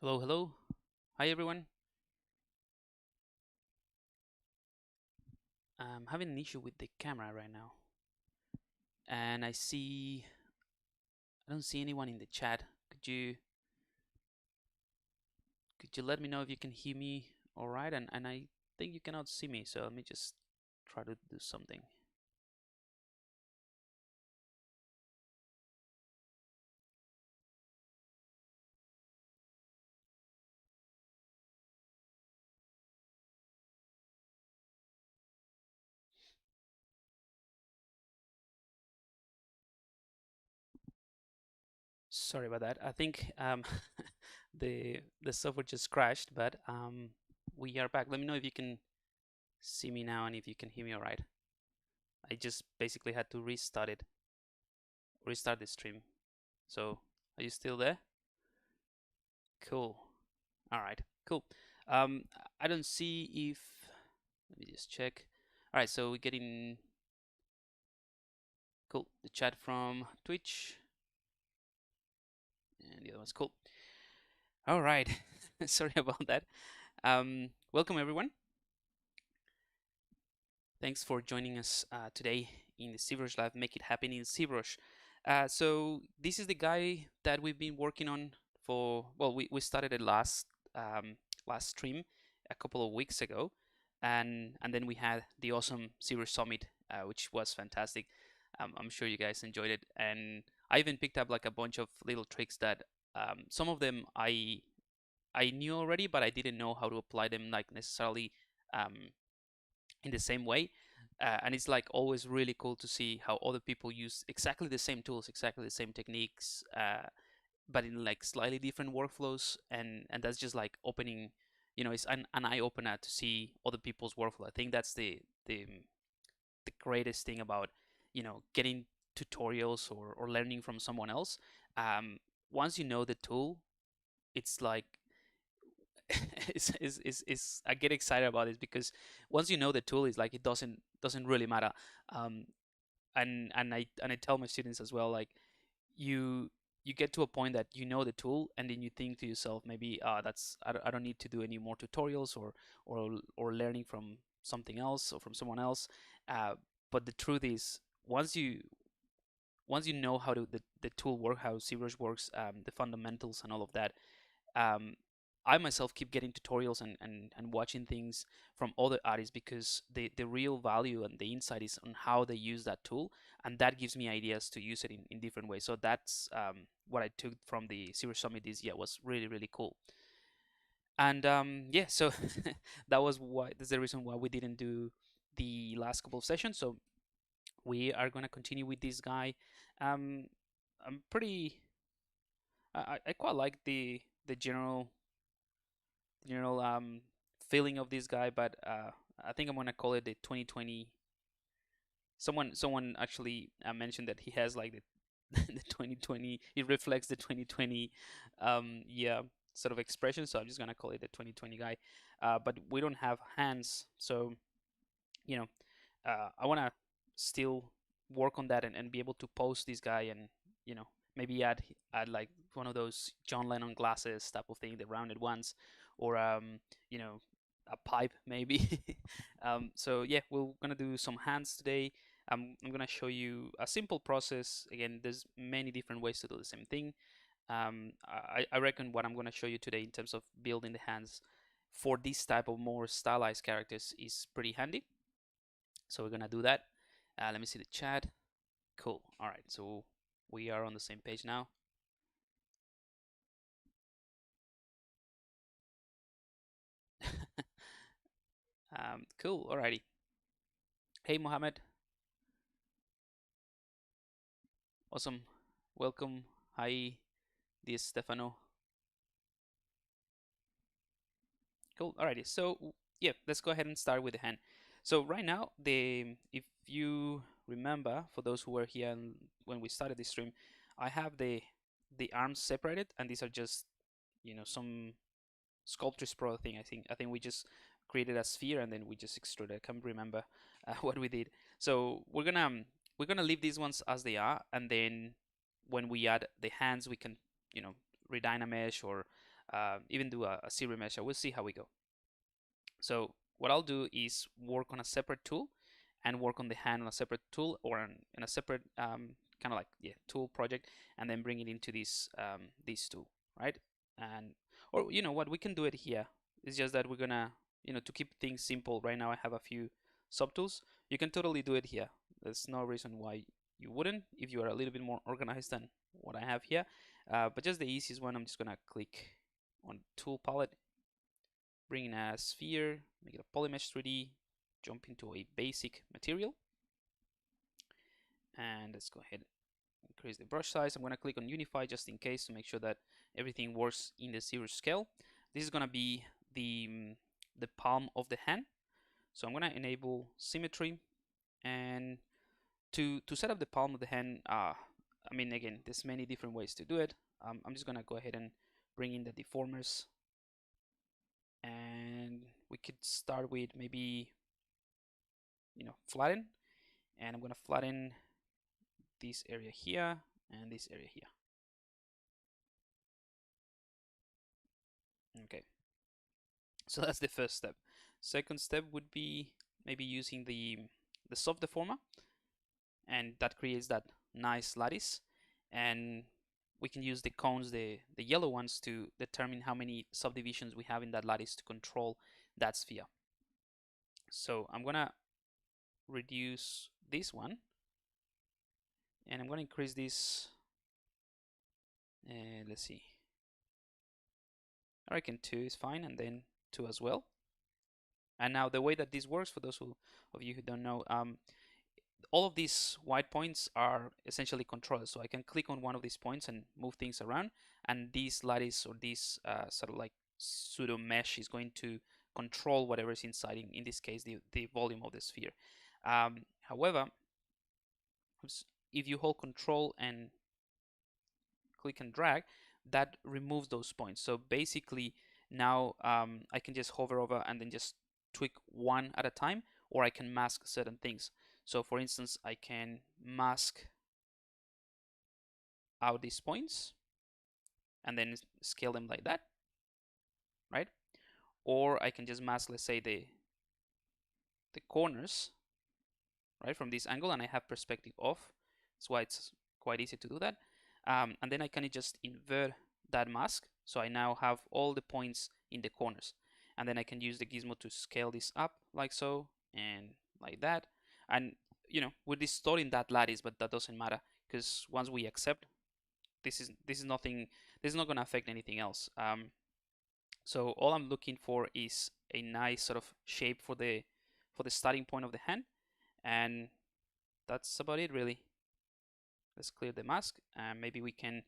Hello, hello. Hi, everyone. I'm having an issue with the camera right now, and I don't see anyone in the chat. Could you let me know if you can hear me all right? And I think you cannot see me, so let me just try to do something. Sorry about that. I think the software just crashed, but we are back. Let me know if you can see me now and if you can hear me all right. I just basically had to restart the stream. So, are you still there? Cool. All right, cool. Um, I don't see if, let me just check. All right, so we're getting, cool, the chat from Twitch, and the other one's cool. All right, sorry about that. Welcome everyone. Thanks for joining us today in the ZBrush Live, Make It Happen in ZBrush. So this is the guy that we've been working on for, well, we started it last stream a couple of weeks ago, and then we had the awesome ZBrush Summit, which was fantastic. I'm sure you guys enjoyed it, and I even picked up like a bunch of little tricks that some of them I knew already, but I didn't know how to apply them like necessarily um, in the same way. And it's like always really cool to see how other people use exactly the same tools, exactly the same techniques, but in like slightly different workflows. And that's just like opening, it's an eye opener to see other people's workflow. I think that's the greatest thing about getting tutorials or learning from someone else. Once you know the tool, it's like is I get excited about this because once you know the tool, it's like it doesn't really matter. Um, and I tell my students as well, like you you get to a point that you know the tool, and then you think to yourself, maybe I don't need to do any more tutorials or learning from something else or from someone else. Uh, but the truth is, once you know how the tool work, how ZBrush works, the fundamentals and all of that, um, I myself keep getting tutorials and watching things from other artists because the real value and the insight is on how they use that tool, and that gives me ideas to use it in different ways. So that's what I took from the Series Summit this year. Was really really cool. And yeah, so that's the reason why we didn't do the last couple of sessions. So we are gonna continue with this guy. Um, I'm pretty. I quite like the general feeling of this guy, but I think I'm gonna call it the 2020. Someone actually mentioned that he has like the 2020. It reflects the 2020, yeah, sort of expression. So I'm just gonna call it the 2020 guy. But we don't have hands, so you know, I wanna still work on that and be able to post this guy and maybe add like one of those John Lennon glasses type of thing, the rounded ones, or you know a pipe maybe. So yeah, we're gonna do some hands today. I'm gonna show you a simple process. Again, there's many different ways to do the same thing. I reckon what I'm gonna show you today in terms of building the hands for this type of more stylized characters is pretty handy. So we're gonna do that. Let me see the chat. Cool. All right. So we are on the same page now. Cool. Alrighty. Hey, Mohammed. Awesome. Welcome. Hi, this Stefano. Cool. Alrighty. So yeah, let's go ahead and start with the hand. So right now, if you remember, for those who were here when we started this stream, I have the arms separated, and these are just some Sculptris Pro thing. I think we just created a sphere and then we just extruded. I can't remember what we did. So we're gonna leave these ones as they are, and then when we add the hands, we can redynamesh or even do a ZBrush. We'll see how we go. So what I'll do is work on a separate tool and work on the hand on a separate tool, or in a separate kind of like tool project, and then bring it into this tool, right? And or you know what, we can do it here. It's just that we're gonna, to keep things simple right now, I have a few subtools. You can totally do it here. There's no reason why you wouldn't if you are a little bit more organized than what I have here. But just the easiest one, I'm just gonna click on tool palette, bring in a sphere, make it a polymesh 3D, jump into a basic material, and let's go ahead and increase the brush size. I'm going to click on unify just in case to make sure that everything works in the zero scale. This is going to be the palm of the hand, so I'm going to enable symmetry. And to set up the palm of the hand, I mean, again, there's many different ways to do it. I'm just going to go ahead and bring in the deformers, and we could start with maybe flatten, and I'm going to flatten this area here and this area here. Okay, so that's the first step. Second step would be maybe using the soft deformer, and that creates that nice lattice, and we can use the cones, the yellow ones, to determine how many subdivisions we have in that lattice to control that sphere. So I'm gonna reduce this one, and I'm gonna increase this, and let's see, I reckon 2 is fine, and then 2 as well. And now the way that this works, for those of you who don't know, all of these white points are essentially controllers. So I can click on one of these points and move things around, and this lattice, or this sort of like pseudo mesh, is going to control whatever is inside, in this case the volume of the sphere. However, if you hold control and click and drag, that removes those points. So basically now I can just hover over and then just tweak one at a time, or I can mask certain things. So for instance, I can mask out these points and then scale them like that, right? Or I can just mask, let's say, the corners, right, from this angle, and I have perspective off. That's why it's quite easy to do that. And then I can just invert that mask, so I now have all the points in the corners. And then I can use the gizmo to scale this up like so, and like that. And we're distorting that lattice, but that doesn't matter, because once we accept, this is nothing. This is not going to affect anything else. So all I'm looking for is a nice sort of shape for the starting point of the hand, and that's about it really. Let's clear the mask, and maybe we can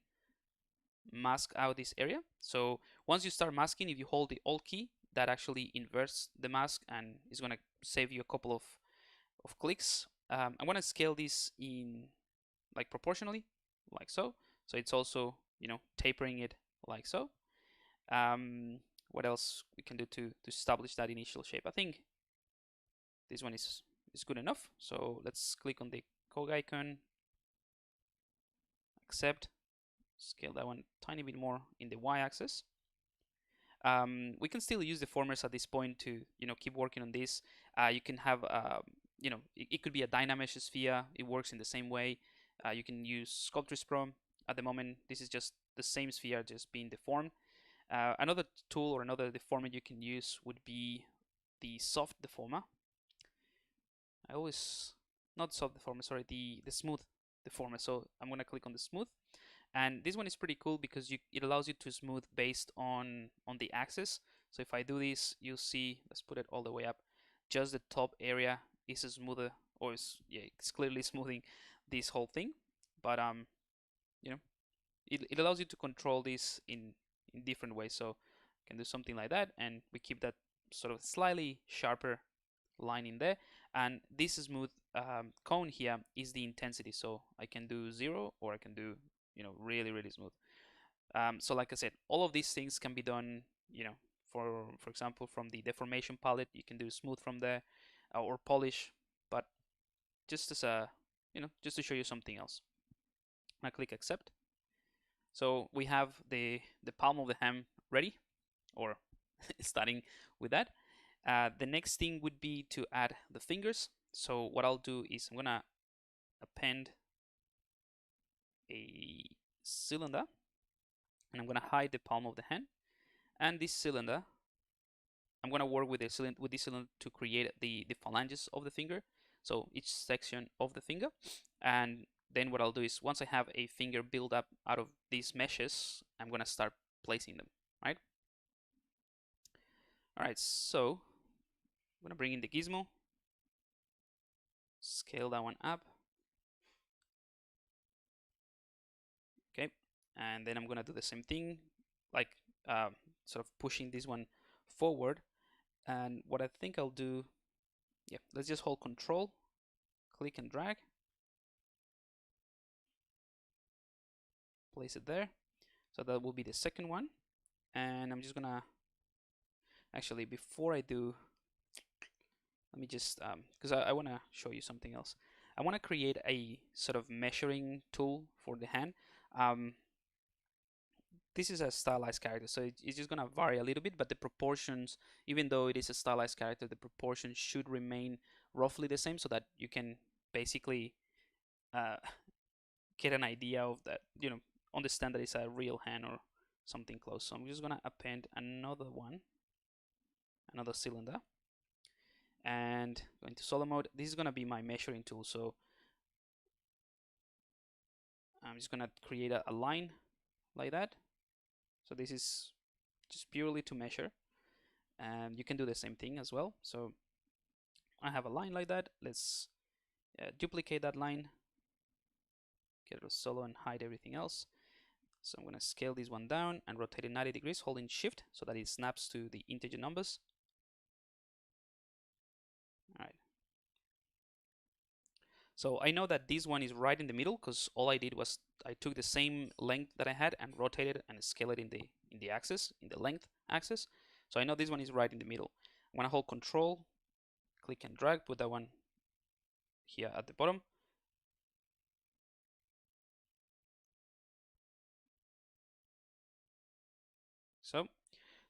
mask out this area. So once you start masking, if you hold the Alt key, that actually inverts the mask and is going to save you a couple of clicks. I'm going to scale this in like proportionally, like so. So it's also tapering it like so. What else we can do to establish that initial shape? I think this one is good enough. So let's click on the cog icon, accept, scale that one a tiny bit more in the y-axis. We can still use deformers at this point to keep working on this. You can have it could be a Dynamesh sphere. It works in the same way. You can use Sculptris Pro. At the moment, this is just the same sphere, just being deformed. Another tool or another deformer you can use would be the soft deformer. Not soft deformer, sorry, the smooth deformer. So I'm gonna click on the smooth, and this one is pretty cool because it allows you to smooth based on the axis. So if I do this, you'll see, let's put it all the way up, just the top area is smoother, or it's clearly smoothing this whole thing. But it allows you to control this in different ways. So you can do something like that, and we keep that sort of slightly sharper line in there. And this smooth cone here is the intensity. So I can do 0, or I can do really smooth. So like I said, all of these things can be done, for example, from the deformation palette. You can do smooth from there, or polish. But just as a just to show you something else, I click accept. So we have the palm of the hand ready, or starting with that. The next thing would be to add the fingers. So what I'll do is I'm gonna append a cylinder, and I'm gonna hide the palm of the hand. And this cylinder, I'm gonna work with this cylinder to create the phalanges of the finger. So each section of the finger, and then what I'll do is once I have a finger build up out of these meshes, I'm gonna start placing them, right? All right, so I'm gonna bring in the gizmo, scale that one up, okay, and then I'm gonna do the same thing, like sort of pushing this one forward. And what I think I'll do, yeah, let's just hold Control, click and drag, place it there. So that will be the second one. And I'm just gonna, actually, before I do, let me just, because I want to show you something else. I want to create a sort of measuring tool for the hand. This is a stylized character, so it's just gonna vary a little bit, but the proportions, even though it is a stylized character, the proportions should remain roughly the same, so that you can basically uh, get an idea of that, understand that it's a real hand or something close. So I'm just gonna append another one, another cylinder, and go into solo mode. This is gonna be my measuring tool, so I'm just gonna create a line like that. So this is just purely to measure, and you can do the same thing as well. So I have a line like that. Let's duplicate that line, get rid of solo and hide everything else. So I'm going to scale this one down and rotate it 90 degrees, holding shift so that it snaps to the integer numbers. All right. So I know that this one is right in the middle because all I did was I took the same length that I had and rotated it and scale it in the axis, in the length axis. So I know this one is right in the middle. I'm going to hold Control, click and drag, put that one here at the bottom.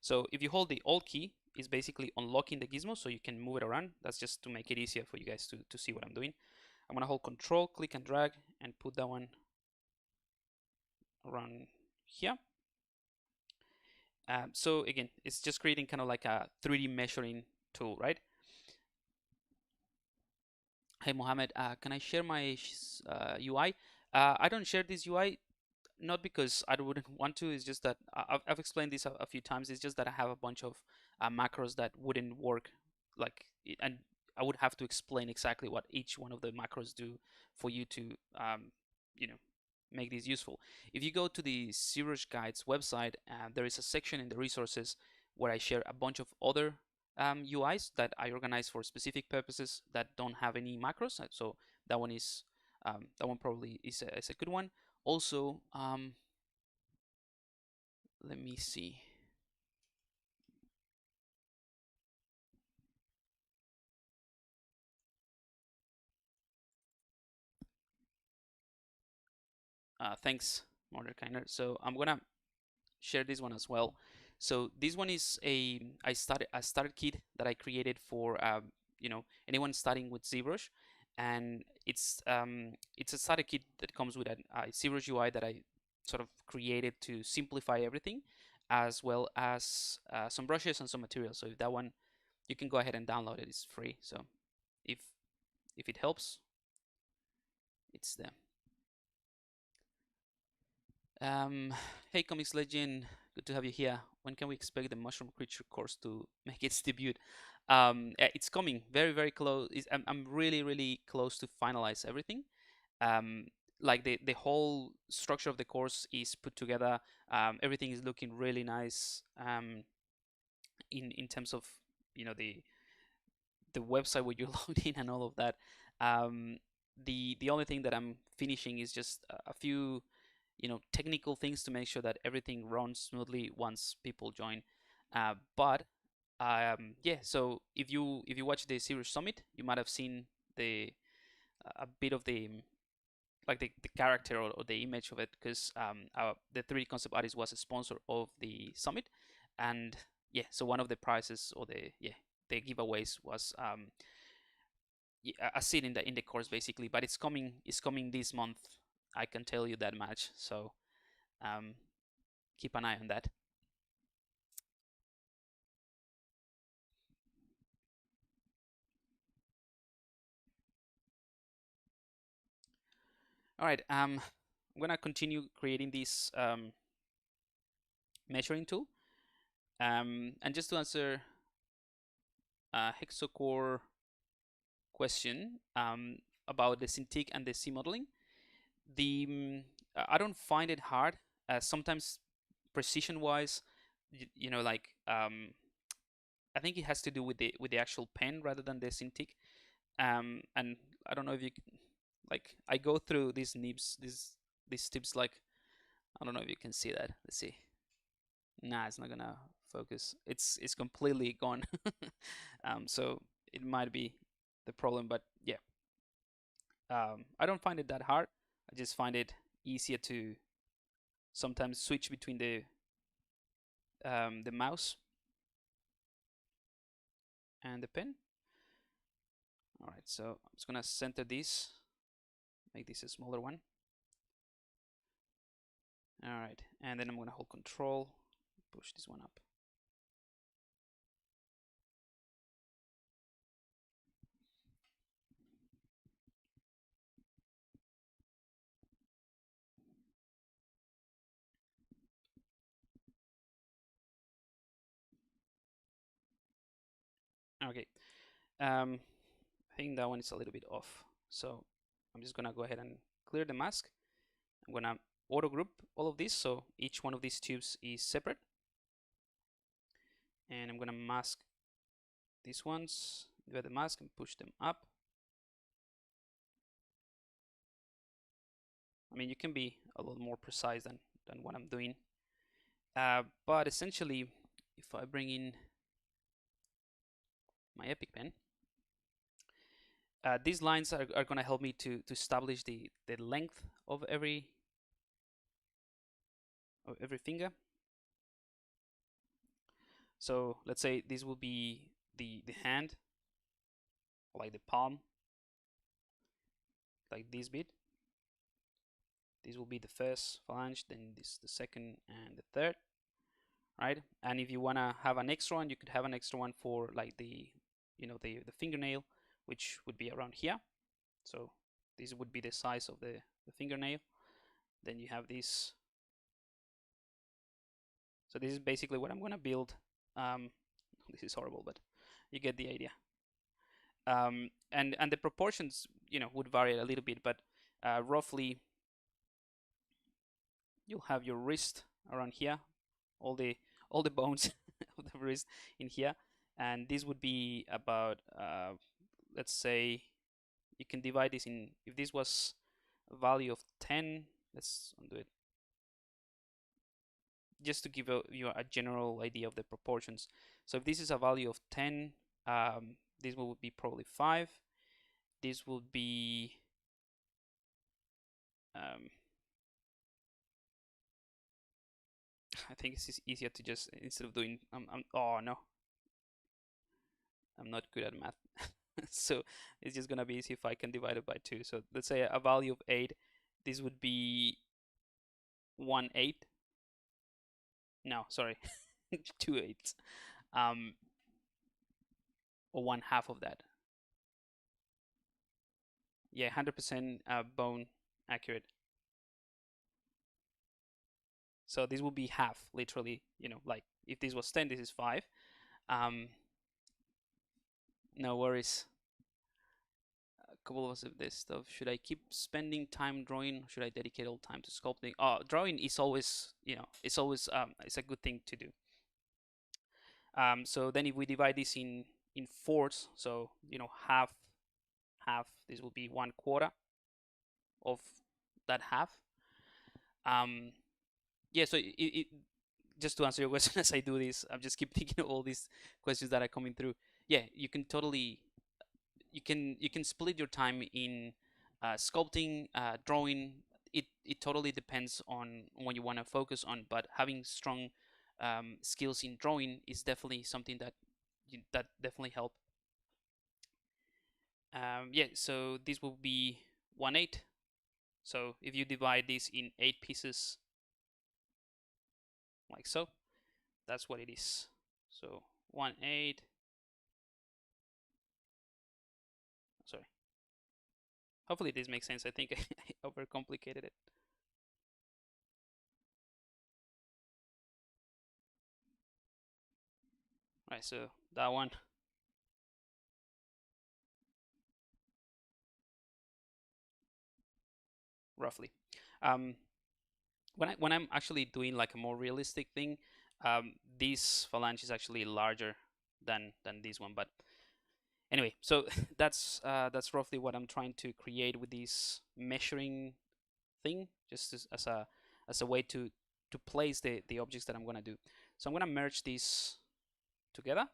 So if you hold the Alt key, it's basically unlocking the gizmo so you can move it around. That's just to make it easier for you guys to see what I'm doing. I'm gonna hold Control, click and drag, and put that one around here. So again, it's just creating kind of like a 3D measuring tool, right? Hey Mohammed, can I share my UI? I don't share this UI, not because I wouldn't want to. It's just that I've explained this a few times. It's just that I have a bunch of macros that wouldn't work, like, and I would have to explain exactly what each one of the macros do for you to, you know, make this useful. If you go to the ZBrush Guides website, there is a section in the resources where I share a bunch of other UIs that I organize for specific purposes that don't have any macros. So that one is that one probably is a good one. Also, let me see. Thanks, Mordekainer. So I'm gonna share this one as well. So this one is a starter kit that I created for anyone starting with ZBrush, and it's a starter kit that comes with a ZBrush UI that I sort of created to simplify everything, as well as some brushes and some materials. So if that one, you can go ahead and download it. It's free. So if it helps, it's there. Hey, Comics Legend, good to have you here. When can we expect the Mushroom Creature course to make its debut? It's coming very, very close. I'm really, really close to finalize everything. Like the whole structure of the course is put together. Everything is looking really nice. In terms of the website where you log in and all of that. The only thing that I'm finishing is just a few technical things to make sure that everything runs smoothly once people join. But yeah, so if you watch the ZBrush Summit, you might have seen the a bit of the like the character or the image of it, because the 3D concept artist was a sponsor of the summit. And yeah, so one of the prizes, or the giveaways was a seat in the course basically. But it's coming this month, I can tell you that much. So keep an eye on that. All right, I'm gonna continue creating this measuring tool. And just to answer a Hexacore question about the Cintiq and the C modeling, I don't find it hard. Sometimes precision-wise, you know, like I think it has to do with the actual pen rather than the Cintiq. And I don't know if you like, I go through these nibs, these tips, like, I don't know if you can see that. Let's see. Nah, it's not gonna focus. It's completely gone. So it might be the problem, but yeah. I don't find it that hard. I just find it easier to sometimes switch between the mouse and the pen. All right, so I'm just gonna center this, make this a smaller one. All right, and then I'm gonna hold Control, push this one up. Okay, I think that one is a little bit off, so I'm just gonna go ahead and clear the mask. I'm gonna auto group all of this, so each one of these tubes is separate, and I'm gonna mask these ones, divide the mask and push them up. I mean, you can be a little more precise than what I'm doing, but essentially, if I bring in my Epic pen, these lines are going to help me to establish the length of every finger. So let's say this will be the hand, like the palm, like this bit. This will be the first phalange, then this the second and the third, right? And if you want to have an extra one, you could have an extra one for like the fingernail, which would be around here. So this would be the size of the fingernail. Then you have this. So this is basically what I'm going to build. This is horrible, but you get the idea. And the proportions, would vary a little bit, but roughly you'll have your wrist around here, all the bones of the wrist in here, and this would be about let's say you can divide this in, if this was a value of 10, let's undo it, just to give you a general idea of the proportions. So if this is a value of 10, this will be probably 5. This will be I think it's easier to just, instead of doing oh no, I'm not good at math. So it's just gonna be easy if I can divide it by 2. So let's say a value of 8, this would be 1/8. No, sorry, 2/8, or 1/2 of that. Yeah, 100% bone accurate. So this will be half, literally. Like if this was 10, this is 5. No worries. A couple of this stuff. Should I keep spending time drawing? Should I dedicate all time to sculpting? Drawing is always, it's always it's a good thing to do. So then if we divide this in fourths, so half, this will be 1/4 of that half. Yeah, so just to answer your question as I do this, I'm just keep thinking of all these questions that are coming through. Yeah, you can totally, you can split your time in sculpting, drawing. It totally depends on what you want to focus on, but having strong skills in drawing is definitely something that that definitely help. Yeah, so this will be 1/8. So if you divide this in 8 pieces, like so, that's what it is. So 1/8. Sorry. Hopefully this makes sense. I think I overcomplicated it. All right, so that one. Roughly. Um, when I'm actually doing like a more realistic thing, this phalange is actually larger than this one. But anyway, so that's roughly what I'm trying to create with this measuring thing, just as a way to place the objects that I'm gonna do. So I'm gonna merge these together,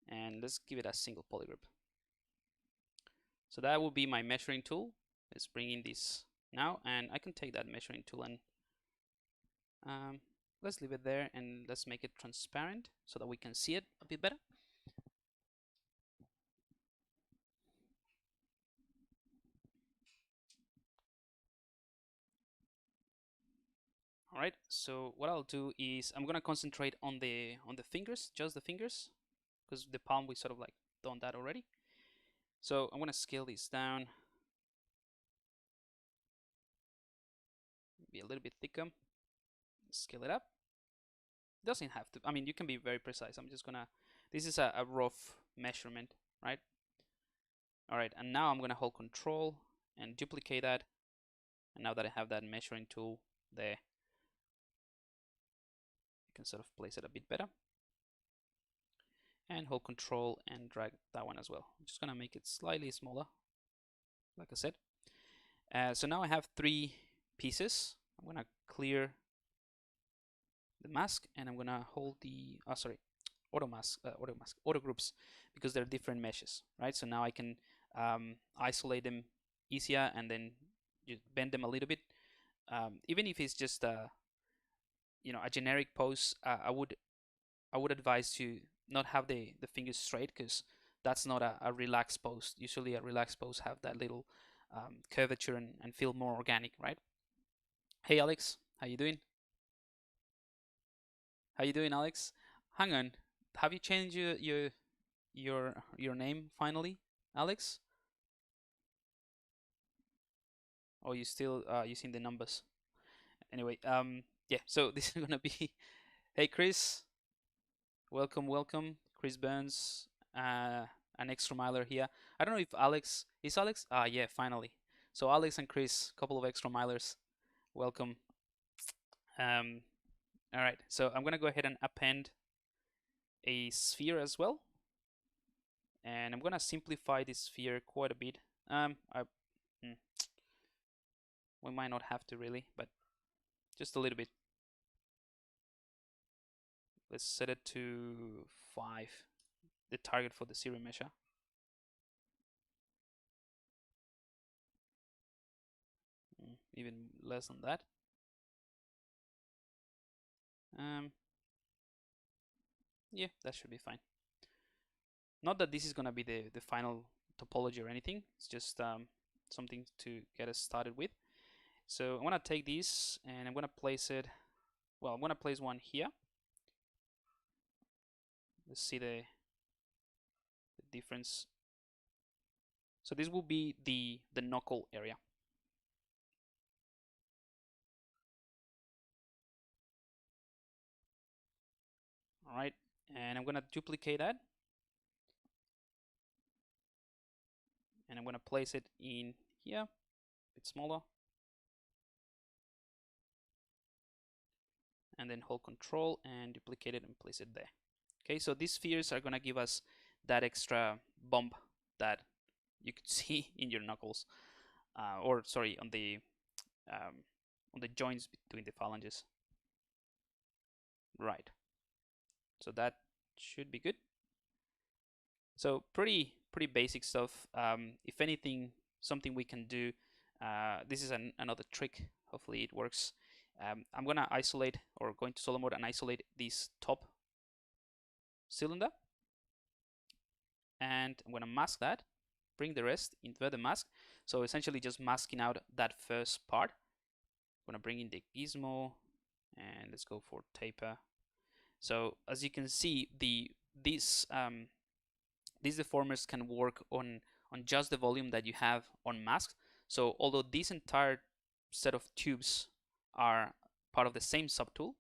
and let's give it a single polygroup. So that will be my measuring tool. Let's bring in this now, and I can take that measuring tool and let's leave it there, and let's make it transparent so that we can see it a bit better. All right, so what I'll do is I'm gonna concentrate on the fingers, just the fingers, because the palm we sort of like done that already. So I'm gonna scale this down, be a little bit thicker, scale it up. It doesn't have to, I mean, you can be very precise. I'm just gonna, this is a rough measurement, right? All right, and now I'm gonna hold Control and duplicate that. And now that I have that measuring tool there, I can sort of place it a bit better. And hold Control and drag that one as well. I'm just gonna make it slightly smaller, like I said. So now I have 3 pieces. I'm gonna clear the mask, and I'm gonna hold the auto groups, because they're different meshes, right? So now I can isolate them easier and then just bend them a little bit. Even if it's just a generic pose, I would advise to not have the fingers straight, because that's not a relaxed pose. Usually a relaxed pose have that little curvature and feel more organic, right? Hey Alex, how you doing? How you doing, Alex? Hang on, have you changed your name finally, Alex? Or you still using the numbers? Anyway, yeah. So this is gonna be. Hey Chris, welcome, Chris Burns, an extra miler here. I don't know if Alex is Alex. Ah, yeah, finally. So Alex and Chris, couple of extra milers. Welcome. Um, all right. So I'm gonna go ahead and append a sphere as well, and I'm gonna simplify this sphere quite a bit. Hmm, we might not have to really, but just a little bit. Let's set it to 5, the target for the zero measure. Even less than that. Yeah, that should be fine. Not that this is gonna be the final topology or anything. It's just something to get us started with. So I'm gonna take this and I'm gonna place it. Well, I'm gonna place one here. Let's see the difference. So this will be the knuckle area. All right, and I'm gonna duplicate that, and I'm gonna place it in here, a bit smaller, and then hold Control and duplicate it and place it there. Okay, so these spheres are gonna give us that extra bump that you could see in your knuckles, or sorry, on the joints between the phalanges. Right. So that should be good. So pretty basic stuff. If anything, something we can do. This is another trick. Hopefully it works. I'm gonna isolate, or go into solo mode and isolate this top cylinder, and I'm gonna mask that, bring the rest, invert the mask, so essentially just masking out that first part. I'm gonna bring in the gizmo, and let's go for taper. So as you can see, these deformers can work on just the volume that you have on mask. So although this entire set of tubes are part of the same subtool,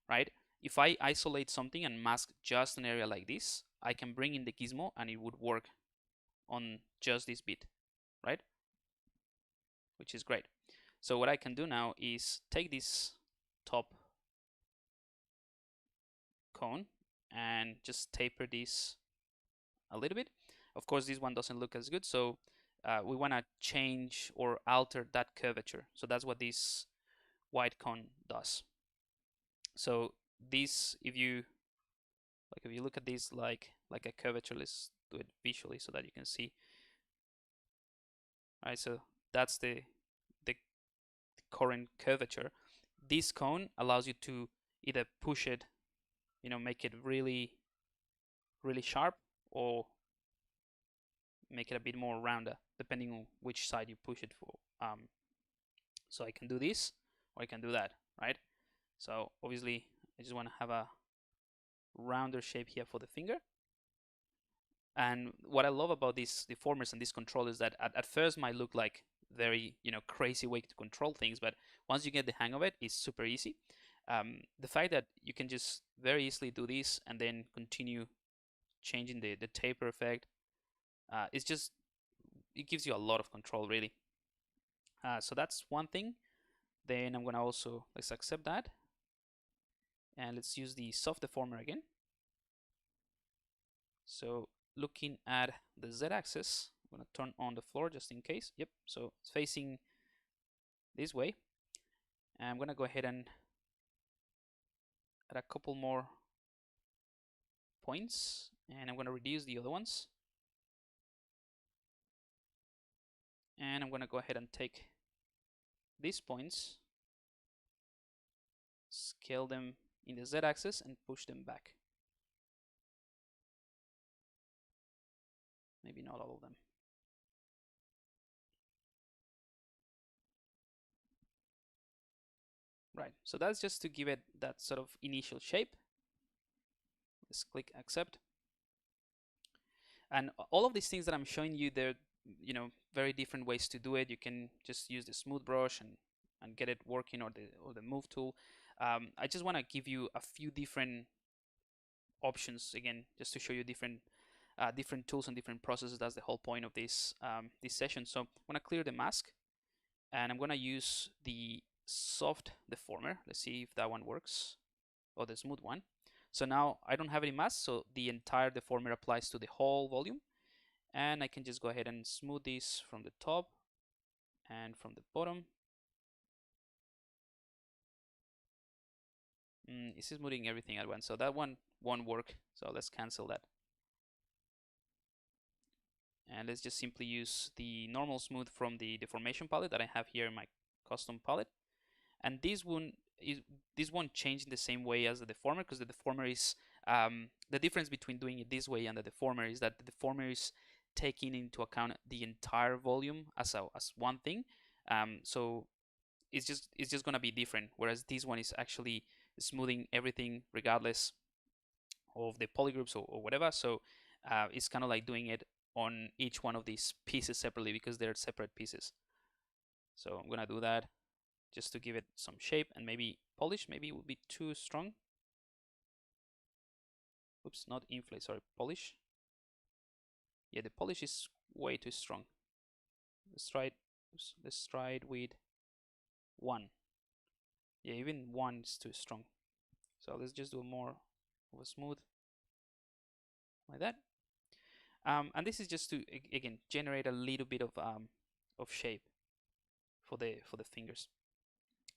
right? If I isolate something and mask just an area like this, I can bring in the gizmo and it would work on just this bit, right? Which is great. So what I can do now is take this top cone and just taper this a little bit. Of course, this one doesn't look as good, so we want to change or alter that curvature. So that's what this white cone does. So this, if you look at this like a curvature, let's do it visually so that you can see. All right, so that's the current curvature. This cone allows you to either push it, make it really sharp, or make it a bit more rounder, depending on which side you push it for. So I can do this, or I can do that, right? So obviously, I just want to have a rounder shape here for the finger. And what I love about these deformers and this control is that at first might look like very crazy way to control things, but once you get the hang of it, it's super easy. The fact that you can just very easily do this and then continue changing the taper effect, it's just, it gives you a lot of control, really. So that's one thing. Then I'm gonna also, let's accept that, and let's use the soft deformer again. So looking at the z-axis, I'm gonna turn on the floor just in case. Yep, so it's facing this way, and I'm gonna go ahead and add a couple more points, and I'm gonna reduce the other ones, and I'm gonna go ahead and take these points, scale them in the z-axis, and push them back. Maybe not all of them. Right, so that's just to give it that sort of initial shape. Let's click accept. And all of these things that I'm showing you, they're very different ways to do it. You can just use the smooth brush and get it working, or the move tool. I just want to give you a few different options again, just to show you different tools and different processes. That's the whole point of this session. So I'm gonna clear the mask, and I'm gonna use the soft deformer. Let's see if that one works, or the smooth one. So now I don't have any mask, so the entire deformer applies to the whole volume, and I can just go ahead and smooth this from the top and from the bottom. It's smoothing everything at once, so that one won't work, so let's cancel that. And let's just simply use the normal smooth from the deformation palette that I have here in my custom palette. And this won't change in the same way as the deformer, because the deformer is the difference between doing it this way and the deformer is that the deformer is taking into account the entire volume as one thing. So it's just gonna be different, whereas this one is actually smoothing everything regardless of the polygroups or whatever. So it's kind of like doing it on each one of these pieces separately, because they're separate pieces. So I'm gonna do that just to give it some shape, and maybe polish. Maybe it would be too strong. Oops, not inflate, sorry, polish. Yeah, the polish is way too strong. Let's try it with 1. Yeah, even 1 is too strong. So let's just do more of a smooth, like that. And this is just to again generate a little bit of shape for the fingers.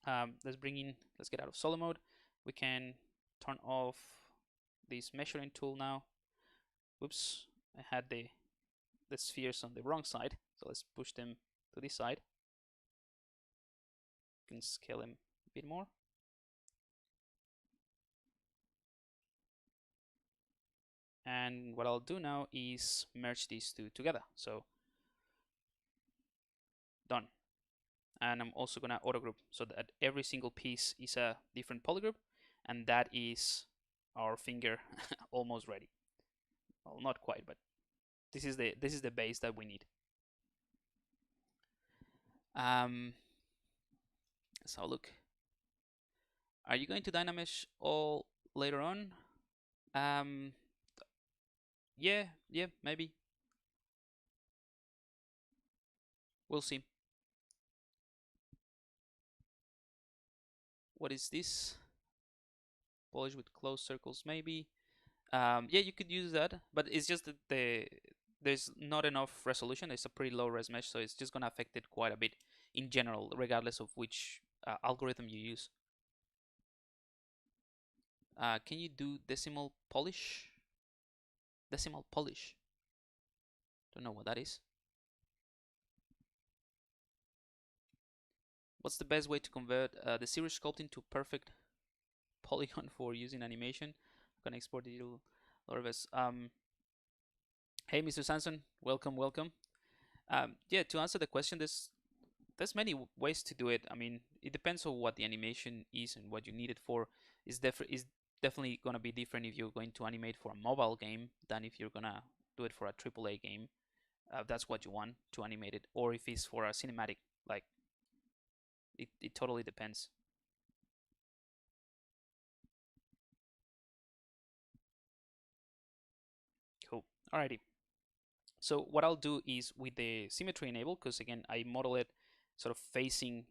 Let's get out of solo mode. We can turn off this measuring tool now. Whoops, I had the spheres on the wrong side, so let's push them to this side. You can scale them a bit more. And what I'll do now is merge these two together. So done. And I'm also gonna auto group so that every single piece is a different polygroup, and that is our finger almost ready. Well, not quite, but this is the base that we need. Let's have a look. Are you going to Dynamesh all later on? Um, yeah, maybe. We'll see. What is this? Polish with closed circles, maybe. Yeah, you could use that, but it's just that there's not enough resolution. It's a pretty low res mesh, so it's just gonna affect it quite a bit in general, regardless of which algorithm you use. Can you do decimal polish? Decimal polish. Don't know what that is. What's the best way to convert the series sculpting to perfect polygon for using animation? I'm gonna export digital Lorves. Hey, Mr. Sanson, welcome. Yeah, to answer the question, there's many ways to do it. I mean, it depends on what the animation is and what you need it for. Is definitely gonna be different if you're going to animate for a mobile game than if you're gonna do it for a AAA game. That's what you want to animate it, or if it's for a cinematic. Like, it totally depends. Cool. Alrighty. So what I'll do is with the symmetry enabled, because again I model it sort of facing.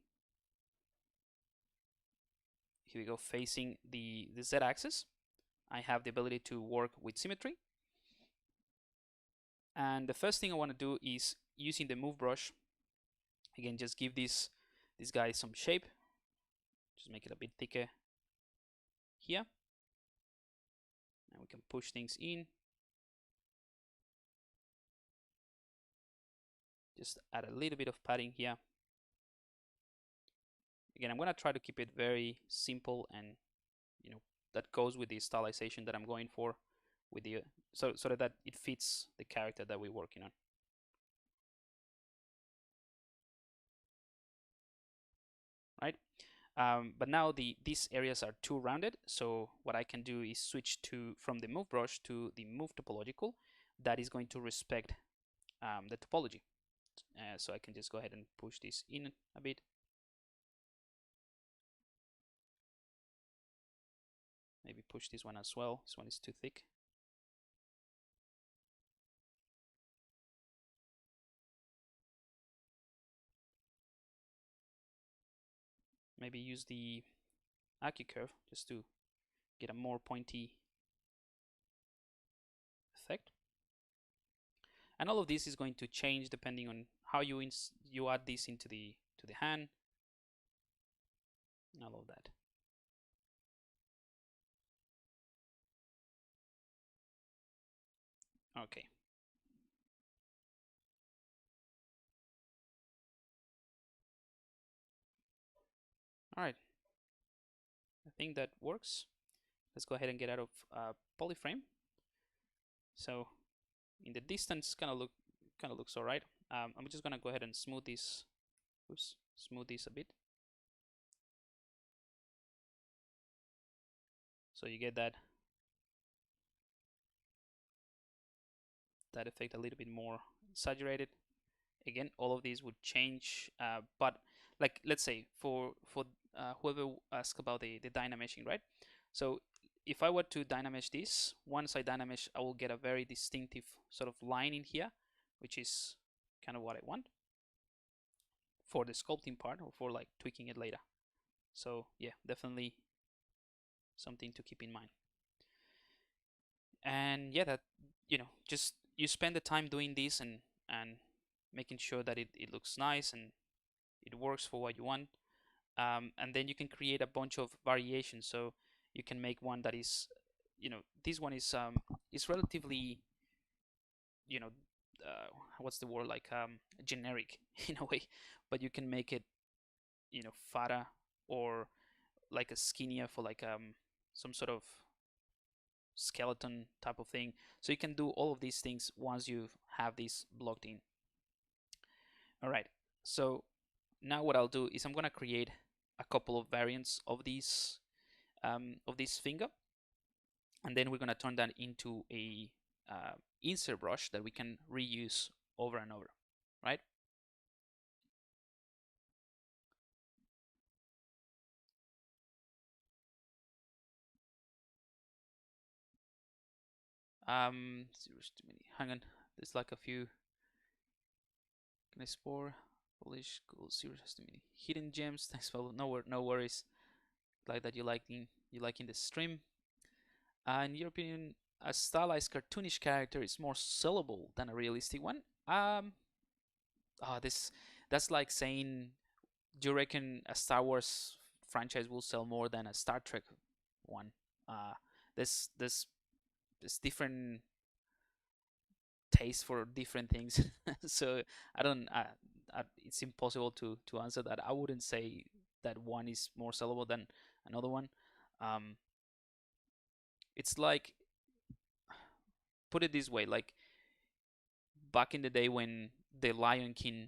Here we go, facing the z-axis. I have the ability to work with symmetry. And the first thing I want to do is using the move brush. Again, just give this guy some shape. Just make it a bit thicker here. And we can push things in. Just add a little bit of padding here. Again, I'm going to try to keep it very simple, and that goes with the stylization that I'm going for with the so that it fits the character that we're working on. Right? But now these areas are too rounded, so what I can do is switch from the move brush to the move topological. That is going to respect the topology. So I can just go ahead and push this in a bit. Maybe push this one as well. This one is too thick. Maybe use the AccuCurve just to get a more pointy effect. And all of this is going to change depending on how you add this into the hand. And all of that. Okay. All right. I think that works. Let's go ahead and get out of polyframe. So in the distance, kind of looks all right. I'm just gonna go ahead and smooth this. Oops, smooth this a bit. So you get that effect a little bit more exaggerated. Again, all of these would change, but like let's say for whoever asked about the dynameshing, right? So if I were to dynamesh this, once I dynamesh, I will get a very distinctive sort of line in here, which is kind of what I want for the sculpting part, or for like tweaking it later. So yeah, definitely something to keep in mind. And yeah, that just you spend the time doing this and making sure that it looks nice and it works for what you want. And then you can create a bunch of variations. So you can make one that is, this one is relatively, what's the word, like generic in a way, but you can make it, fatter, or like a skinnier for like some sort of skeleton type of thing. So you can do all of these things once you have this blocked in. All right, so now what I'll do is I'm gonna create a couple of variants of this finger, and then we're gonna turn that into a insert brush that we can reuse over and over, right? Hang on, there's like a few. Can I explore? Polish cool zero testimony. Hidden gems. Thanks, Pablo. No worries. Glad that you liking the stream. In your opinion, a stylized cartoonish character is more sellable than a realistic one. This that's like saying, do you reckon a Star Wars franchise will sell more than a Star Trek one? Uh, there's different taste for different things, so I don't. It's impossible to answer that. I wouldn't say that one is more sellable than another one. Um, it's like, put it this way, like back in the day when the Lion King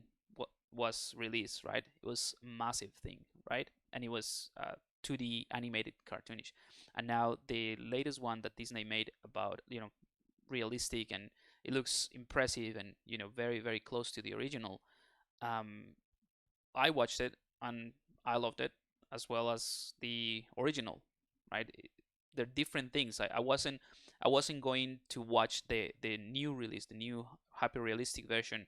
was released, right? It was a massive thing, right? And it was 2D animated cartoonish. And now the latest one that Disney made about, realistic, and it looks impressive, and very very close to the original. Um, I watched it and I loved it as well as the original, right? They're different things. I wasn't going to watch the new release, the new hyper realistic version,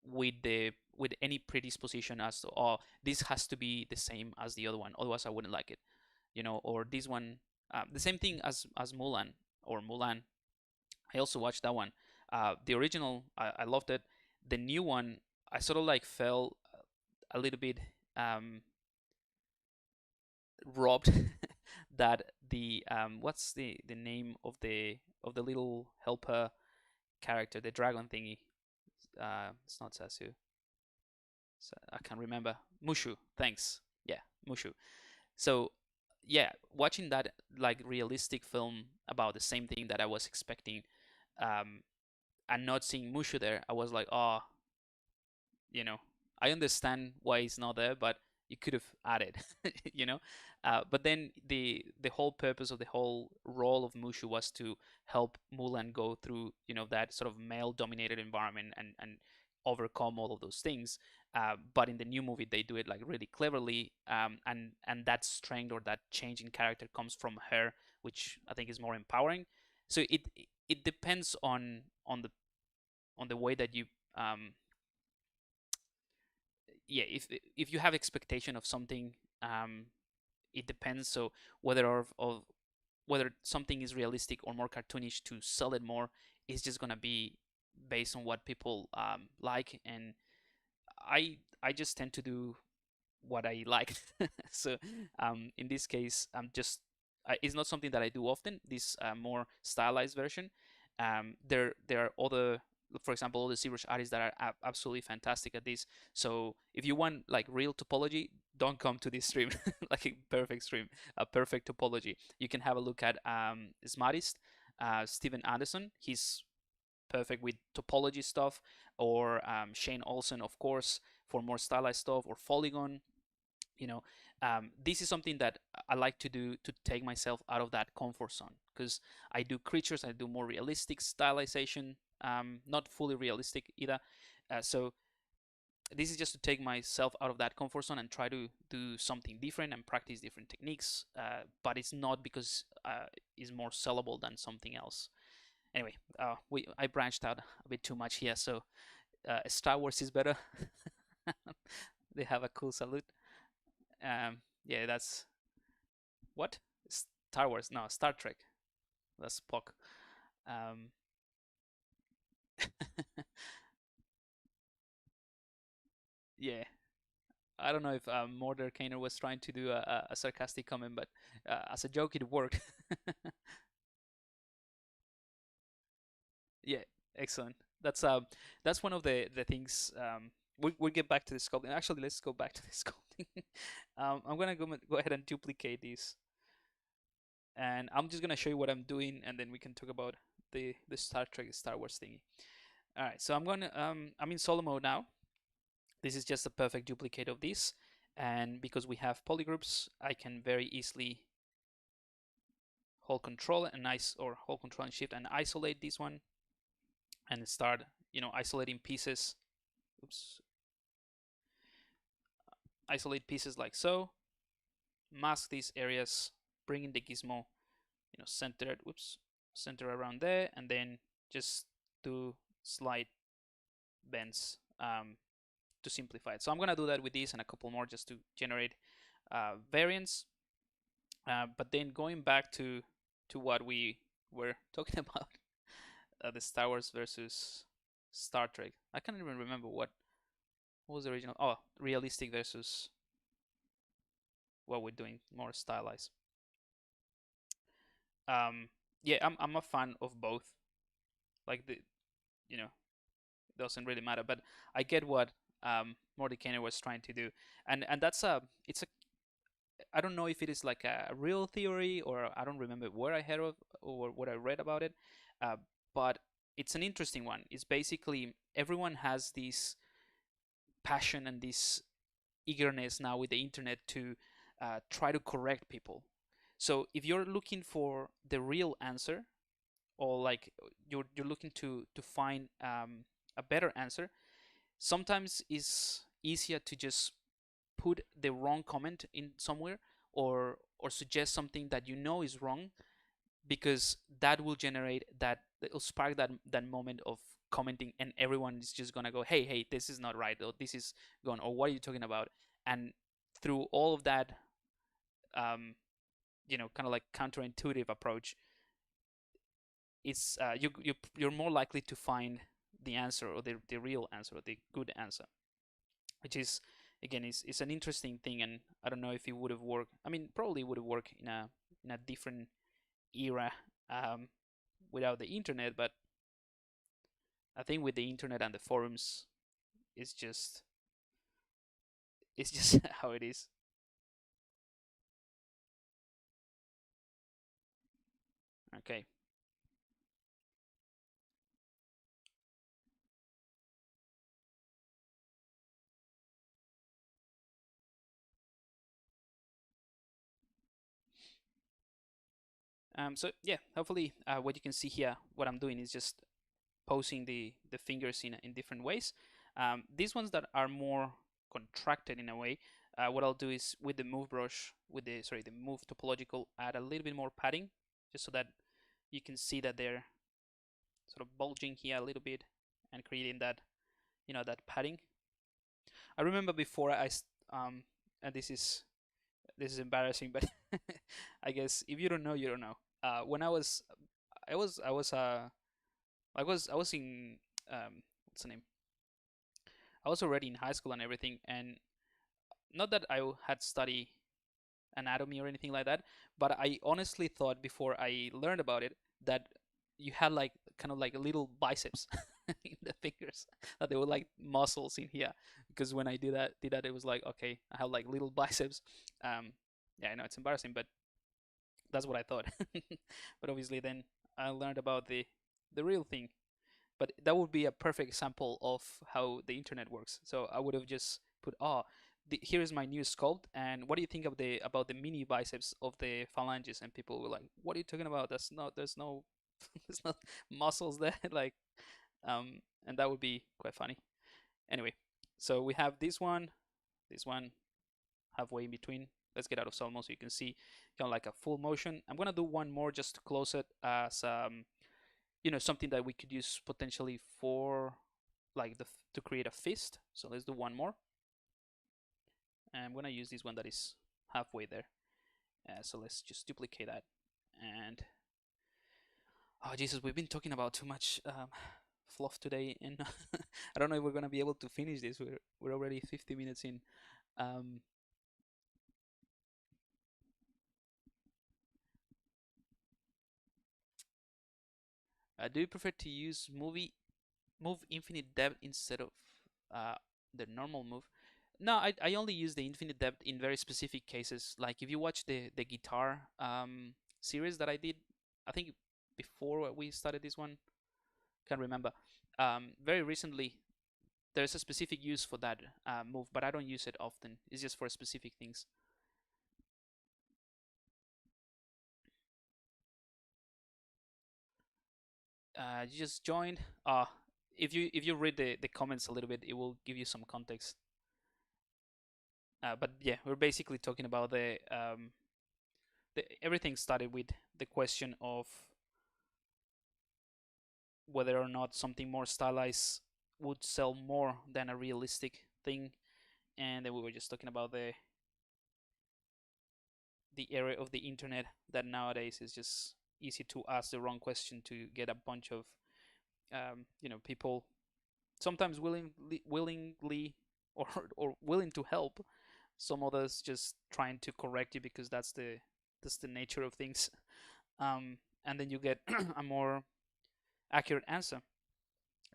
with any predisposition as to, oh, this has to be the same as the other one, otherwise I wouldn't like it, or this one. The same thing as Mulan or Mulan. I also watched that one. The original, I loved it. The new one, I sort of like felt a little bit robbed that the what's the name of the little helper character, the dragon thingy. It's not Sasu. I can't remember. Mushu. Thanks. Yeah, Mushu. So yeah, watching that like realistic film about the same thing that I was expecting, um, and not seeing Mushu there, I was like, oh, you know, I understand why it's not there, but you could have added, you know. But then the whole purpose of the whole role of Mushu was to help Mulan go through, that sort of male-dominated environment, and overcome all of those things. But in the new movie, they do it like really cleverly, and that strength or that change in character comes from her, which I think is more empowering. So it depends on the way that you yeah, if you have expectation of something, it depends. So whether of whether something is realistic or more cartoonish to sell it more is just gonna be based on what people like, and I just tend to do what I like. So in this case, I'm just it's not something that I do often. This more stylized version. There are other, for example, all the ZBrush artists that are absolutely fantastic at this. So if you want like real topology, don't come to this stream, like a perfect stream, a perfect topology. You can have a look at Smartest, Steven Anderson. He's perfect with topology stuff, or Shane Olsen, of course, for more stylized stuff, or Polygon. you know this is something that I like to do to take myself out of that comfort zone, because I do creatures, I do more realistic stylization, not fully realistic either. So this is just to take myself out of that comfort zone and try to do something different and practice different techniques, but it's not because it's more sellable than something else. Anyway, I branched out a bit too much here. So Star Wars is better. They have a cool salute. Yeah, that's what? Star Wars? No, Star Trek. That's Spock. Um, yeah, I don't know if Morder Kainer was trying to do a sarcastic comment, but as a joke, it worked. Yeah, excellent. That's one of the things. We'll get back to the sculpting. Actually, let's go back to the sculpting. I'm gonna go ahead and duplicate these. And I'm just gonna show you what I'm doing, and then we can talk about the Star Trek Star Wars thingy. All right, so I'm in solo mode now. This is just a perfect duplicate of this, and because we have polygroups, I can very easily hold Control and hold Control and Shift and isolate this one, and start isolating pieces. Oops, isolate pieces like so. Mask these areas, bring in the gizmo, center around there, and then just do slight bends to simplify it. So I'm gonna do that with these and a couple more just to generate variants. But then going back to what we were talking about, the Star Wars versus Star Trek. I can't even remember what was the original. Oh, realistic versus what we're doing, more stylized. Yeah, I'm a fan of both. Like it doesn't really matter. But I get what Mordecai was trying to do, and that's it's a I don't know if it is like a real theory, or I don't remember where I heard of or what I read about it, uh, but it's an interesting one. It's basically everyone has this passion and this eagerness now with the internet to try to correct people. So if you're looking for the real answer, or like you're looking to find a better answer, sometimes it's easier to just put the wrong comment in somewhere, or suggest something that you know is wrong, because that will generate that, it will spark that moment of commenting, and everyone is just gonna go, hey, this is not right, or this is gone, or what are you talking about? And through all of that, kind of like counterintuitive approach, it's you're more likely to find the answer, or the real answer, or the good answer, which is, again, is an interesting thing. And I don't know if it would have worked. I mean, probably would have worked in a different era, without the internet, but I think with the internet and the forums, it's just it's just how it is. Okay. So yeah, hopefully, what you can see here, what I'm doing is just posing the fingers in different ways. These ones that are more contracted in a way, what I'll do is with the move brush, with the move topological, add a little bit more padding, just so that you can see that they're sort of bulging here a little bit, and creating that padding. I remember before and this is embarrassing, but I guess if you don't know, you don't know. When I was I was I was in what's the name? I was already in high school and everything, and not that I had studied anatomy or anything like that, but I honestly thought before I learned about it that you had like kind of like little biceps in the fingers, that they were like muscles in here. Because when I did that, it was like, okay, I have like little biceps. Yeah, I know it's embarrassing, but that's what I thought. But obviously, then I learned about the real thing. But that would be a perfect example of how the internet works. So I would have just put, oh, here is my new sculpt, and what do you think of about the mini biceps of the phalanges? And people were like, what are you talking about? There's no there's no muscles there. Like, and that would be quite funny. Anyway, so we have this one halfway in between. Let's get out of Solmo so you can see kind of like a full motion. I'm gonna do one more just to close it as something that we could use potentially for like to create a fist. So let's do one more. And I'm gonna use this one that is halfway there. So let's just duplicate that. And oh Jesus, we've been talking about too much fluff today, and I don't know if we're gonna be able to finish this. We're already 50 minutes in. Um, do you prefer to use move infinite depth instead of uh, the normal move? No, I only use the infinite depth in very specific cases. Like if you watch the guitar series that I did, I think before we started this one, can't remember. Very recently, there's a specific use for that move, but I don't use it often. It's just for specific things. You just joined. If you read the comments a little bit, it will give you some context. But yeah, we're basically talking about everything started with the question of whether or not something more stylized would sell more than a realistic thing, and then we were just talking about the area of the internet that nowadays is just easy to ask the wrong question to get a bunch of people sometimes willingly or or willing to help, some others just trying to correct you because that's the nature of things, and then you get a more accurate answer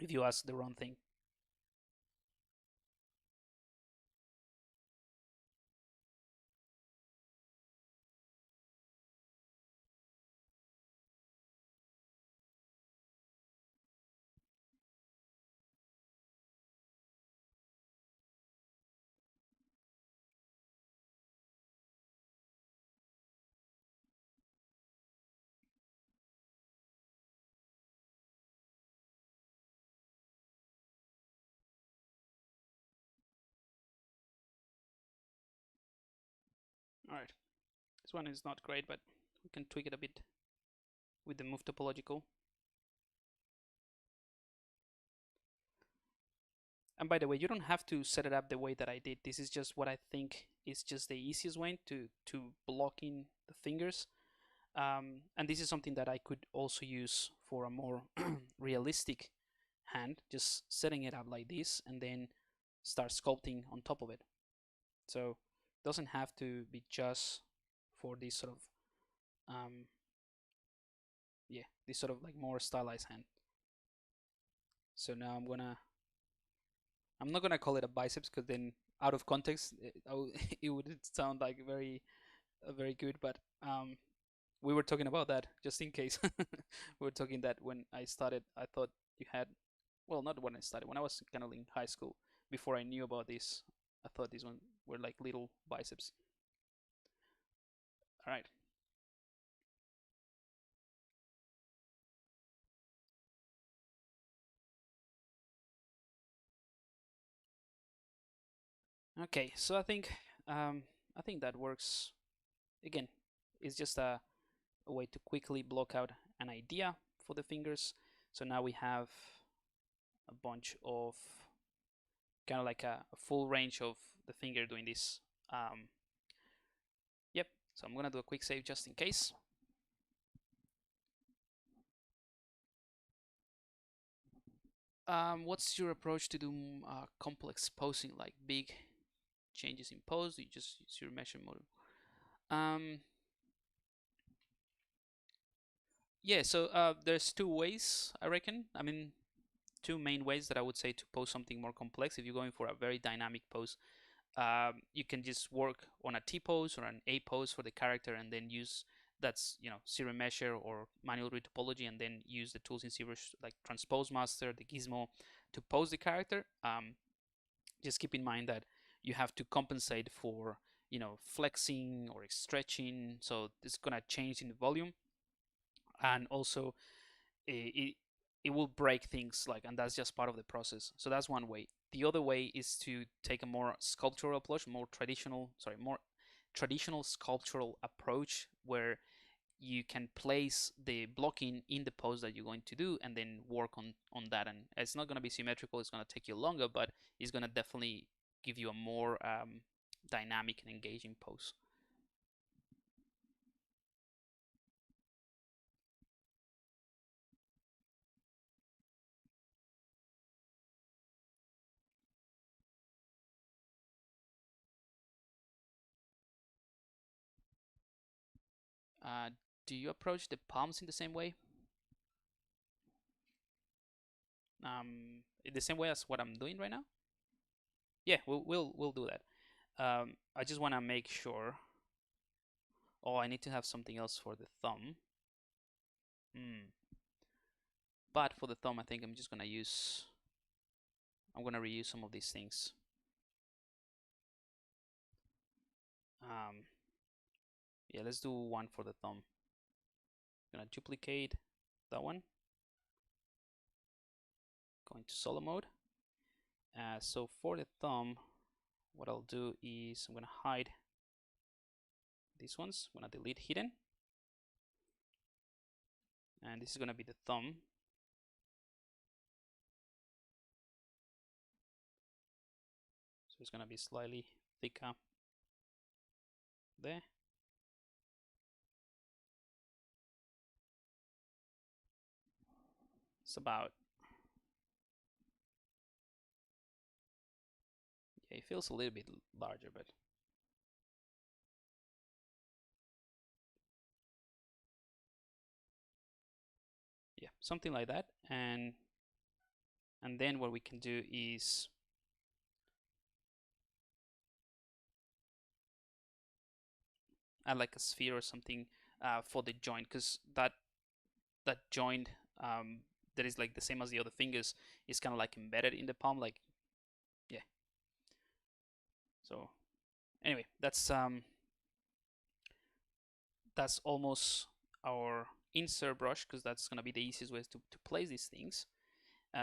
if you ask the wrong thing. All right, this one is not great, but we can tweak it a bit with the move topological. And by the way, you don't have to set it up the way that I did. This is just what I think is just the easiest way to block in the fingers. And this is something that I could also use for a more realistic hand, just setting it up like this and then start sculpting on top of it. So it doesn't have to be just for this sort of this sort of like more stylized hand. So now I'm not gonna call it a biceps because then out of context it would sound like very good. But we were talking about that just in case. We were talking that when I started, I thought you had, well, not when I started, when I was kind of in high school, before I knew about this, I thought these one were like little biceps. All right. Okay, so I think that works. Again, it's just a way to quickly block out an idea for the fingers. So now we have a bunch of kind of like a full range of the finger doing this. Yep, so I'm gonna do a quick save just in case. What's your approach to do complex posing, like big changes in pose? You just use your measure model. Yeah, so there's two ways, I reckon. I mean, two main ways that I would say to pose something more complex. If you're going for a very dynamic pose, you can just work on a T pose or an A pose for the character, and then use that's zero measure or manual retopology, and then use the tools in ZBrush like transpose master, the gizmo, to pose the character. Just keep in mind that you have to compensate for flexing or stretching, so it's gonna change in the volume, and also it it will break things, like, and that's just part of the process. So that's one way. The other way is to take a more sculptural approach, more traditional sculptural approach, where you can place the blocking in the pose that you're going to do and then work on that. And it's not going to be symmetrical, it's going to take you longer, but it's going to definitely give you a more dynamic and engaging pose. uh, do you approach the palms in the same way, in the same way as what I'm doing right now? Yeah, we'll do that. I just want to make sure. Oh, I need to have something else for the thumb. But for the thumb, I think I'm gonna reuse some of these things. Yeah, let's do one for the thumb. I'm gonna duplicate that one. Going to solo mode. So for the thumb, what I'll do is I'm gonna hide these ones. I'm gonna delete hidden. And this is gonna be the thumb. So it's gonna be slightly thicker there. It's about, yeah, it feels a little bit larger, but yeah, something like that. And then what we can do is add like a sphere or something for the joint, because that joint that is like the same as the other fingers is kind of like embedded in the palm, like, yeah. So anyway, that's almost our insert brush, because that's going to be the easiest way to place these things.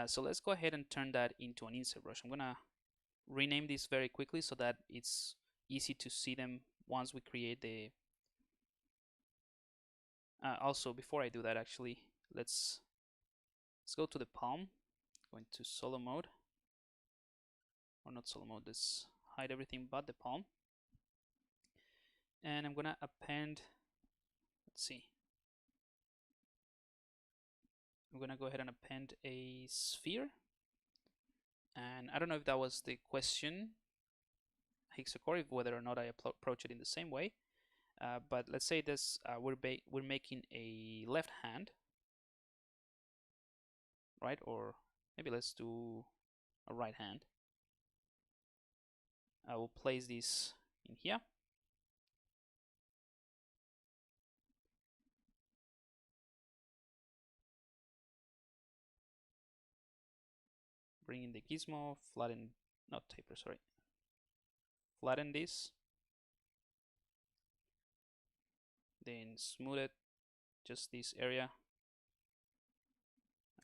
So let's go ahead and turn that into an insert brush. I'm gonna rename this very quickly so that it's easy to see them once we create the also, before I do that, actually, let's go to the palm. Go into solo mode, or not solo mode, let's hide everything but the palm. And I'm gonna append, let's see, I'm gonna go ahead and append a sphere. And I don't know if that was the question, Hexacor, whether or not I approach it in the same way. But let's say this, we're making a left hand, right? Or maybe let's do a right hand. I will place this in here. Bring in the gizmo, flatten, not taper, sorry. Flatten this. Then smooth it, just this area.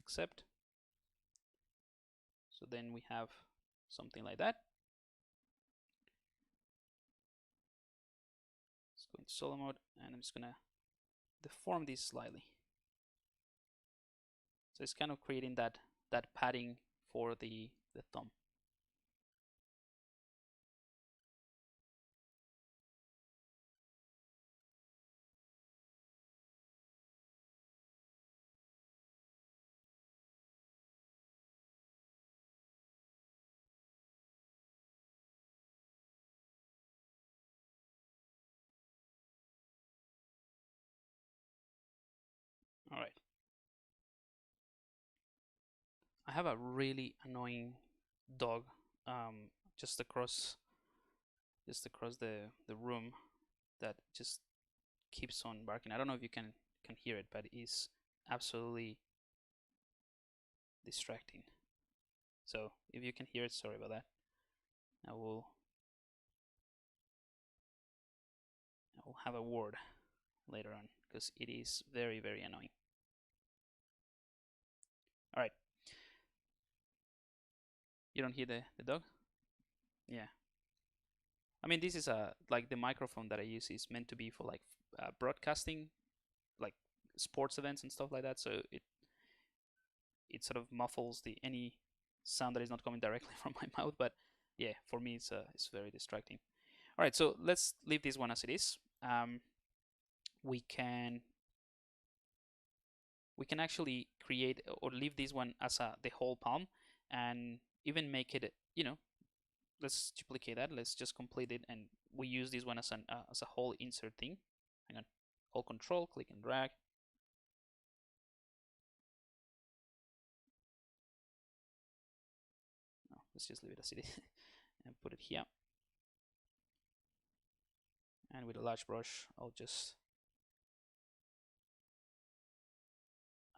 Accept. So then we have something like that. Let's go into solo mode, and I'm just gonna deform this slightly. So it's kind of creating that padding for the thumb. All right. I have a really annoying dog just across the room that just keeps on barking. I don't know if you can hear it, but it's absolutely distracting. So if you can hear it, sorry about that. I will have a word later on, because it is very, very annoying. All right. You don't hear the dog? Yeah. I mean, this is like the microphone that I use is meant to be for like broadcasting, like sports events and stuff like that. So it sort of muffles any sound that is not coming directly from my mouth. But yeah, for me it's very distracting. All right, so let's leave this one as it is. We can actually create or leave this one as the whole palm, and even make it, let's duplicate that. Let's just complete it, and we use this one as a whole insert thing. Hang on, hold Control, click and drag. No, let's just leave it as it is and put it here. And with a large brush, I'll just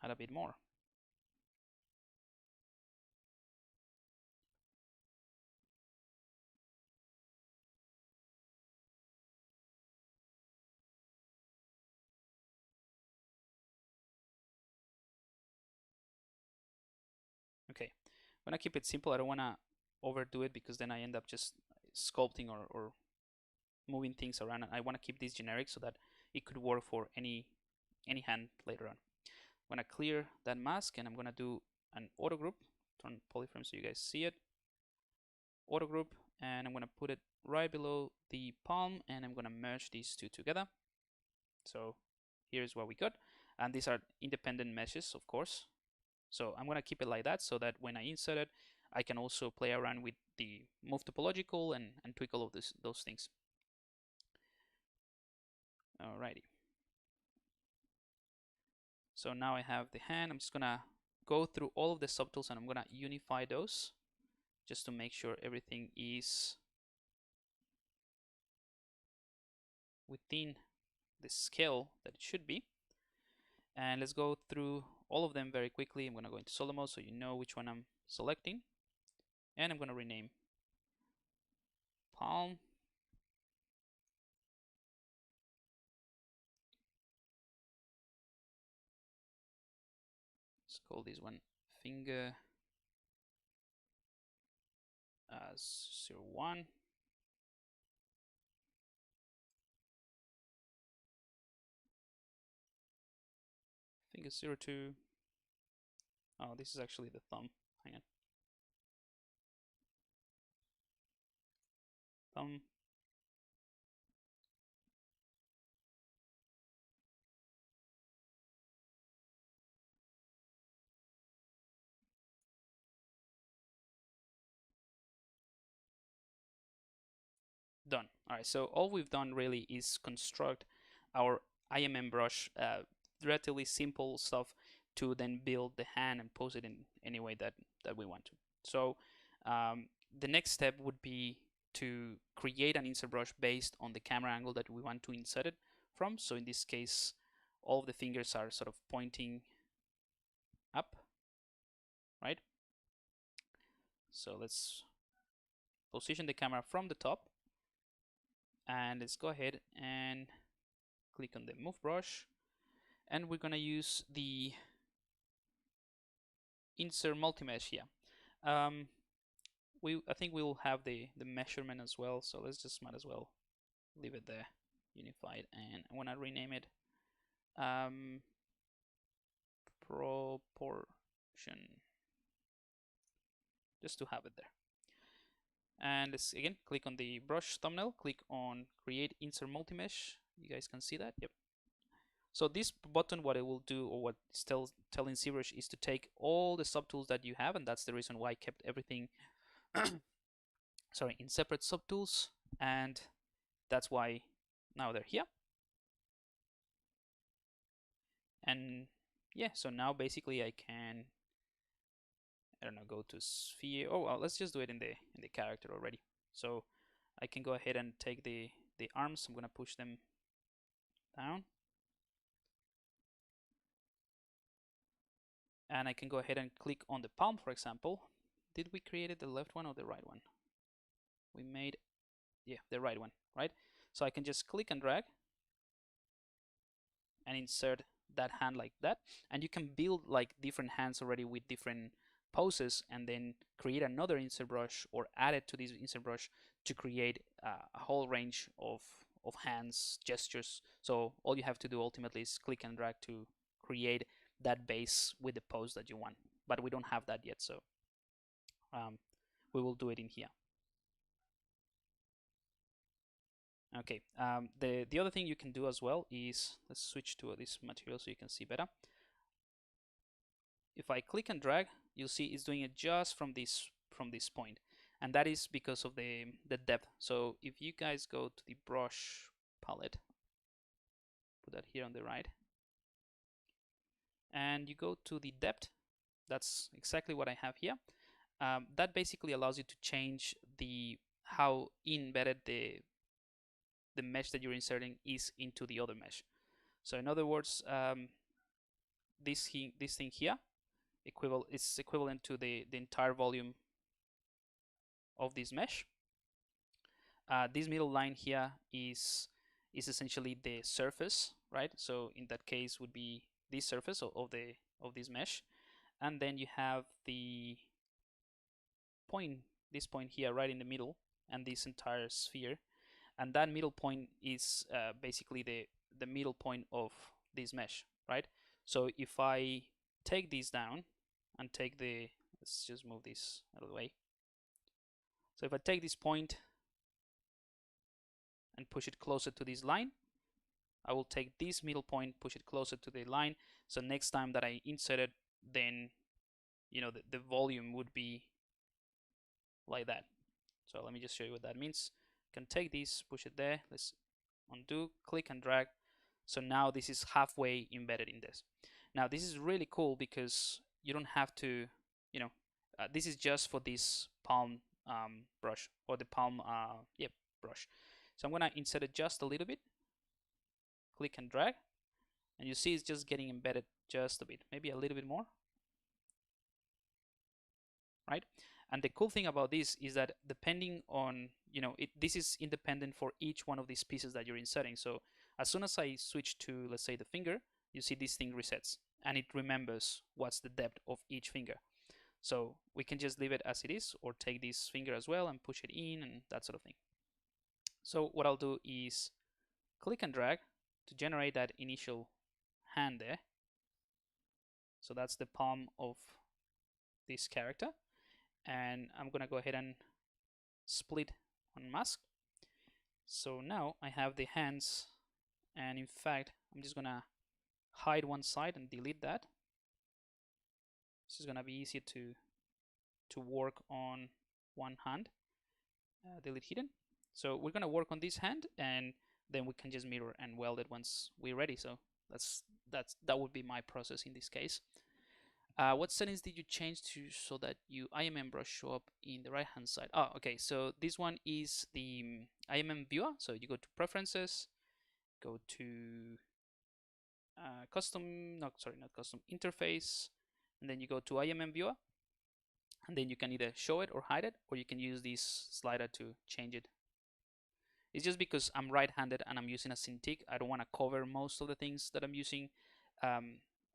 add a bit more. Okay, I'm gonna keep it simple. I don't wanna overdo it because then I end up just sculpting or moving things around. I wanna keep this generic so that it could work for any hand later on. I'm gonna clear that mask and I'm gonna do an auto group. Turn polyframe so you guys see it. Auto group, and I'm gonna put it right below the palm, and I'm gonna merge these two together. So here's what we got, and these are independent meshes, of course. So I'm gonna keep it like that so that when I insert it, I can also play around with the move topological and tweak all of those things. Alrighty. So now I have the hand. I'm just gonna go through all of the subtools and I'm gonna unify those just to make sure everything is within the scale that it should be. And let's go through all of them very quickly. I'm gonna go into solo mode so you know which one I'm selecting. And I'm gonna rename palm. Let's call this one finger as 01. Finger 02. Oh, this is actually the thumb. Hang on. Thumb. Done. All right, so all we've done really is construct our IMM brush, relatively simple stuff to then build the hand and pose it in any way that we want to. So the next step would be to create an insert brush based on the camera angle that we want to insert it from. So in this case, all of the fingers are sort of pointing up, right? So let's position the camera from the top, and let's go ahead and click on the move brush, and we're gonna use the insert multimesh here. I think we'll have the measurement as well, so let's just might as well leave it there, unified, and I want to rename it proportion, just to have it there. And let's again click on the brush thumbnail, click on create insert multimesh. You guys can see that. Yep. So this button, what it will do, or what it's telling ZBrush, is to take all the subtools that you have, and that's the reason why I kept everything sorry, in separate subtools, and that's why now they're here. And yeah, so now basically I can, I don't know, go to sphere. Oh well, let's just do it in the character already. So I can go ahead and take the arms. I'm gonna push them down, and I can go ahead and click on the palm, for example. Did we create the left one or the right one? We made, yeah, the right one, right? So I can just click and drag and insert that hand like that, and you can build like different hands already with different poses, and then create another insert brush or add it to this insert brush to create a whole range of hands gestures. So all you have to do ultimately is click and drag to create that base with the pose that you want, but we don't have that yet, so we will do it in here. Okay, the other thing you can do as well is, let's switch to this material so you can see better. If I click and drag, you'll see it's doing it just from this point, and that is because of the depth. So if you guys go to the brush palette, put that here on the right, and you go to the depth, that's exactly what I have here. That basically allows you to change how embedded the the mesh that you're inserting is into the other mesh. So in other words, this thing here is equivalent to the entire volume of this mesh. This middle line here is essentially the surface, right? So in that case would be this surface of this mesh, and then you have the point, this point here right in the middle, and this entire sphere, and that middle point is basically the middle point of this mesh, right? So if I take this down and take the, let's just move this out of the way. So if I take this point and push it closer to this line, I will take this middle point, push it closer to the line. So next time that I insert it, then the volume would be like that. So let me just show you what that means. You can take this, push it there. Let's undo, click and drag. So now this is halfway embedded in this. Now this is really cool because you don't have to, this is just for this palm brush, or the palm brush. So I'm gonna insert it just a little bit, click and drag, and you see it's just getting embedded just a bit, maybe a little bit more, right? And the cool thing about this is that depending on, this is independent for each one of these pieces that you're inserting. So as soon as I switch to, let's say, the finger, you see this thing resets and it remembers what's the depth of each finger. So we can just leave it as it is, or take this finger as well and push it in and that sort of thing. So what I'll do is click and drag to generate that initial hand there. So that's the palm of this character. And I'm gonna go ahead and split on mask. So now I have the hands, and in fact I'm just gonna hide one side and delete that. This is gonna be easier to work on one hand. Delete hidden. So we're gonna work on this hand, and then we can just mirror and weld it once we're ready. So that would be my process in this case. What settings did you change to so that your IMM brush show up in the right hand side? Oh, okay, so this one is the IMM viewer. So you go to preferences, go to not custom, interface, and then you go to IMM viewer, and then you can either show it or hide it, or you can use this slider to change it. It's just because I'm right-handed and I'm using a Cintiq, I don't want to cover most of the things that I'm using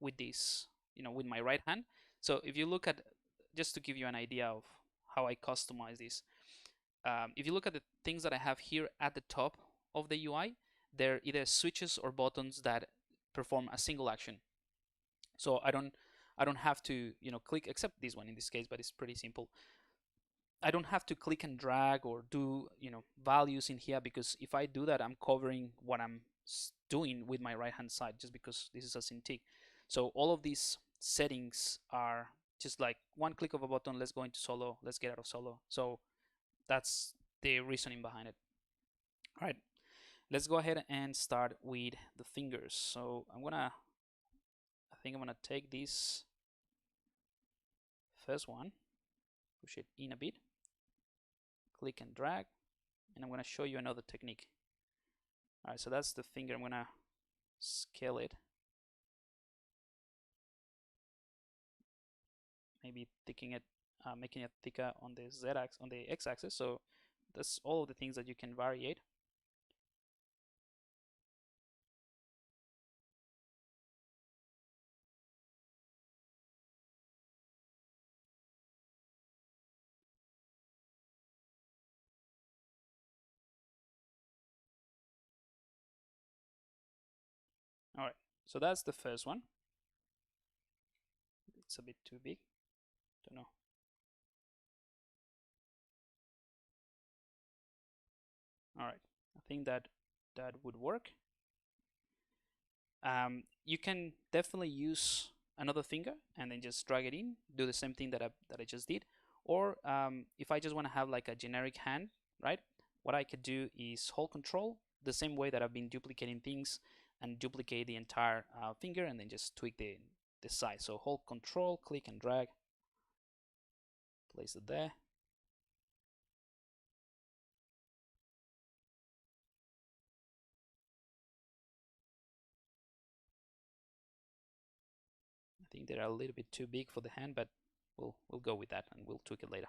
with this, with my right hand. So if you look at, just to give you an idea of how I customize this, if you look at the things that I have here at the top of the UI, they're either switches or buttons that perform a single action. So I don't have to click, except this one in this case, but it's pretty simple. I don't have to click and drag or do values in here, because if I do that, I'm covering what I'm doing with my right hand side, just because this is a Cintiq. So all of these settings are just like one click of a button. Let's go into solo, let's get out of solo. So that's the reasoning behind it. All right, let's go ahead and start with the fingers. So I think I'm gonna take this first one, push it in a bit, click and drag, and I'm gonna show you another technique. All right, so that's the finger. I'm gonna scale it, maybe making it thicker on the z-axis, on the x-axis. So that's all of the things that you can variate. All right, so that's the first one. It's a bit too big, don't know. All right, I think that would work. You can definitely use another finger and then just drag it in, do the same thing that I just did. Or if I just want to have like a generic hand, right? What I could do is hold control the same way that I've been duplicating things, and duplicate the entire finger, and then just tweak the size. So hold control, click and drag, place it there. think they're a little bit too big for the hand, but we'll go with that and we'll tweak it later.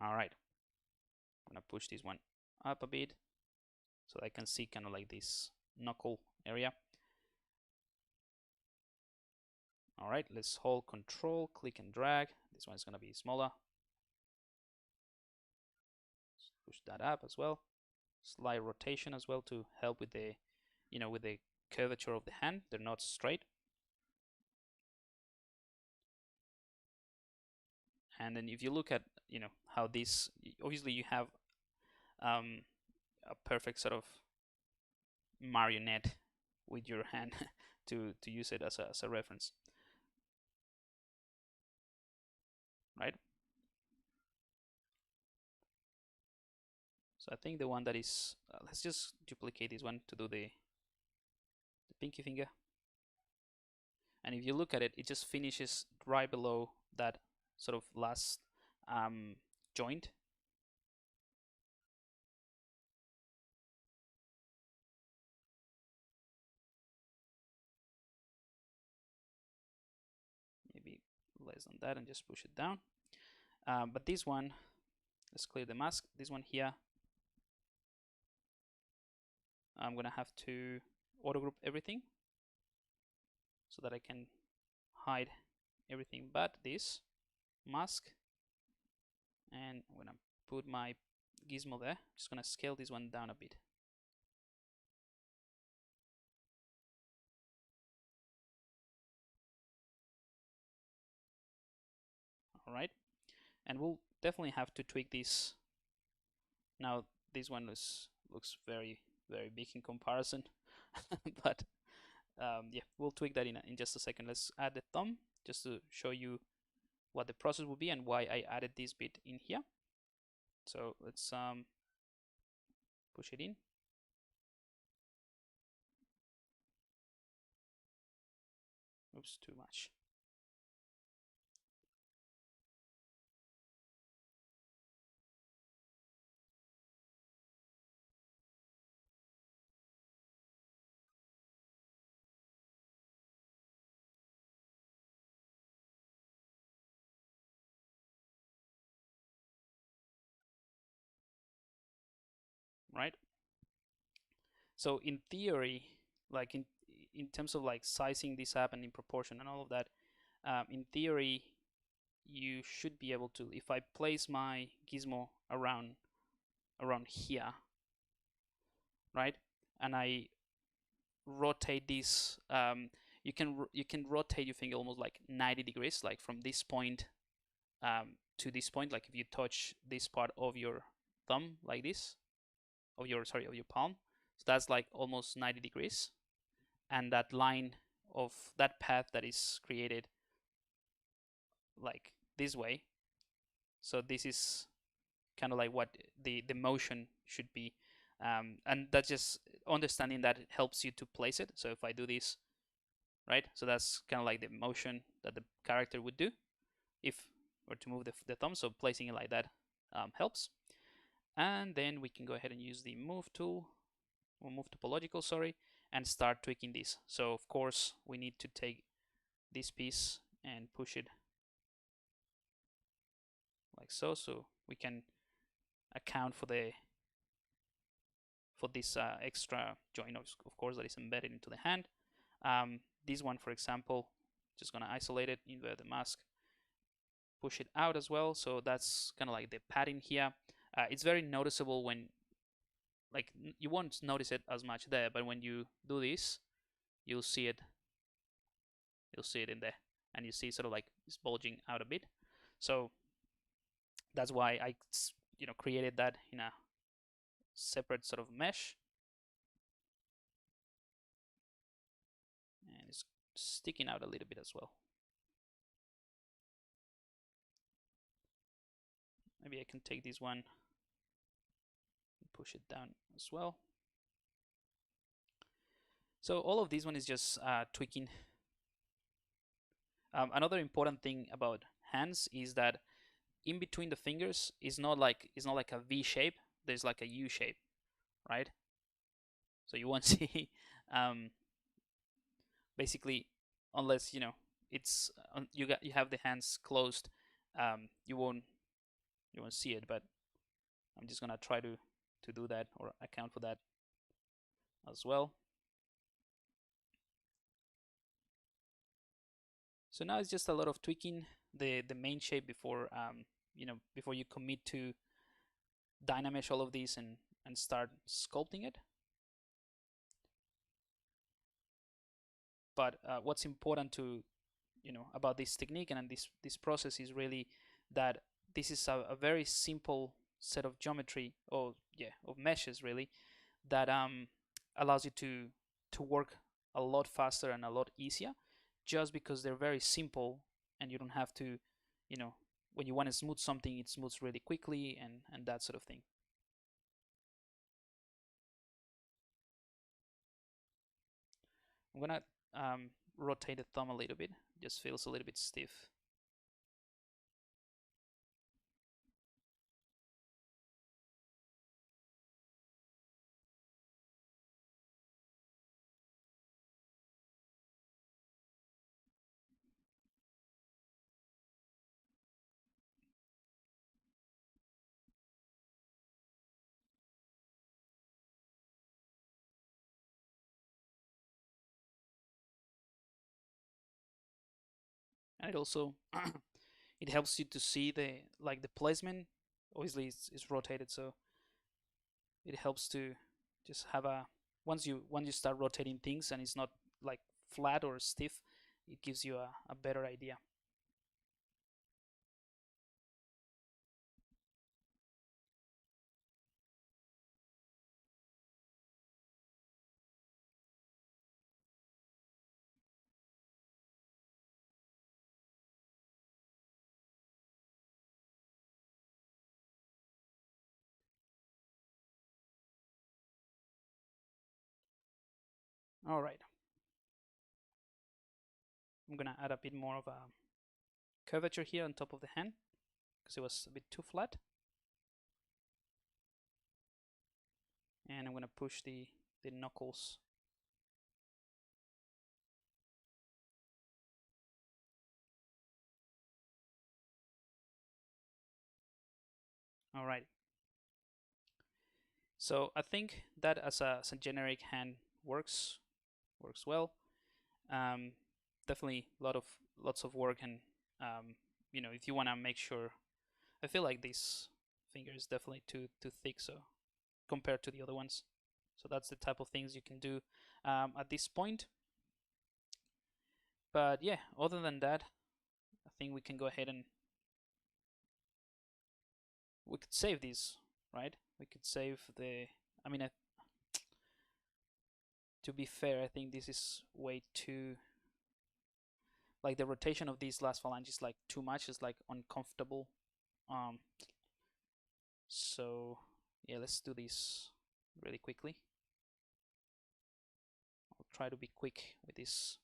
All right, I'm gonna push this one up a bit so I can see kind of like this knuckle area. All right, let's hold Control, click and drag. This one's gonna be smaller. Let's push that up as well. Slight rotation as well to help with the, with the curvature of the hand. They're not straight. And then if you look at, how this, obviously you have a perfect sort of marionette with your hand to use it as a reference, right? So I think the one that is, let's just duplicate this one to do the pinky finger. And if you look at it, it just finishes right below that sort of last joint. Maybe less than that and just push it down. But this one, let's clear the mask. This one here, I'm gonna have to auto group everything so that I can hide everything but this mask. And I'm gonna put my gizmo there. Just gonna scale this one down a bit. All right, and we'll definitely have to tweak this. Now this one looks very big in comparison, but yeah, we'll tweak that in just a second. Let's add the thumb just to show you what the process will be and why I added this bit in here. So let's push it in. Oops, too much. Right? So in theory, like in terms of like sizing this up and in proportion and all of that, in theory, you should be able to, if I place my gizmo around here, right, and I rotate this, you can rotate your finger almost like 90 degrees, like from this point to this point. Like if you touch this part of your thumb like this, of your palm, so that's like almost 90 degrees, and that line of that path that is created like this way, so this is kind of like what the motion should be, and that's just understanding that it helps you to place it. So if I do this, right, so that's kind of like the motion that the character would do if or to move the thumb. So placing it like that helps. And then we can go ahead and use the move tool, or move topological, sorry, and start tweaking this. So of course we need to take this piece and push it like so we can account for this extra joint, of course, that is embedded into the hand. This one, for example, just gonna isolate it, invert the mask, push it out as well. So that's kind of like the padding here. It's very noticeable when, like, you won't notice it as much there, but when you do this, you'll see it in there, and you see sort of like it's bulging out a bit. So that's why I created that in a separate sort of mesh, and it's sticking out a little bit as well. Maybe I can take this one and push it down as well. So all of this one is just tweaking. Another important thing about hands is that in between the fingers is not like a V shape. There's like a U shape, right? So you won't see basically, unless it's you have the hands closed, you won't see it. But I'm just gonna try to do that or account for that as well. So now it's just a lot of tweaking the main shape before before you commit to Dynamesh all of these and start sculpting it. But what's important to about this technique and this process is really that this is a very simple set of geometry, or of meshes really, that allows you to work a lot faster and a lot easier, just because they're very simple, and you don't have to, when you want to smooth something, it smooths really quickly, and that sort of thing. I'm gonna rotate the thumb a little bit. It just feels a little bit stiff. And it also it helps you to see the placement. Obviously it's rotated, so it helps to just have a once you start rotating things and it's not like flat or stiff, it gives you a better idea. All right, I'm gonna add a bit more of a curvature here on top of the hand because it was a bit too flat, and I'm gonna push the knuckles. All right, so I think that as a generic hand works well. Um, Definitely lots of work, and if you want to make sure, I feel like this finger is definitely too thick, so compared to the other ones. So that's the type of things you can do at this point. But yeah, other than that, I think we can go ahead and we could save these, right? We could save the. I mean, to be fair, I think this is way too. Like the rotation of these last phalanges is like too much. It's like uncomfortable. Um. So yeah, let's do this really quickly. I'll try to be quick with this.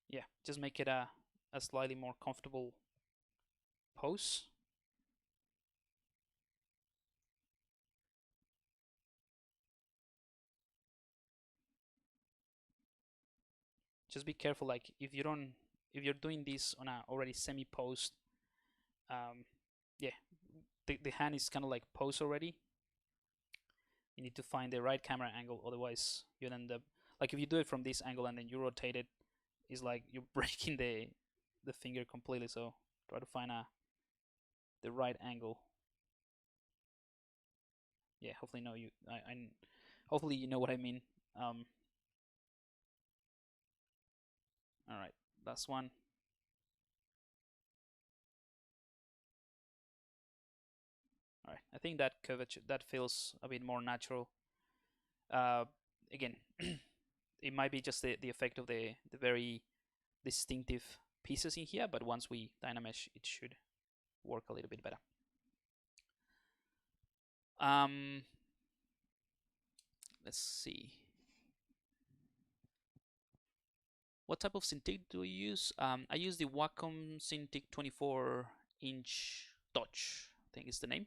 Yeah, just make it a slightly more comfortable pose. Just be careful, like if you're doing this on a already semi-posed, yeah, the hand is kind of like posed already. You need to find the right camera angle, otherwise you'll end up like if you do it from this angle and then you rotate it, it's like you're breaking the finger completely. So try to find the right angle. Yeah, hopefully hopefully you know what I mean. All right, last one. All right, I think that curvature that feels a bit more natural. Again, it might be just the effect of the very distinctive pieces in here, but once we Dynamesh, it should work a little bit better. Let's see. What type of Cintiq do I use? I use the Wacom Cintiq 24-inch Touch, I think is the name.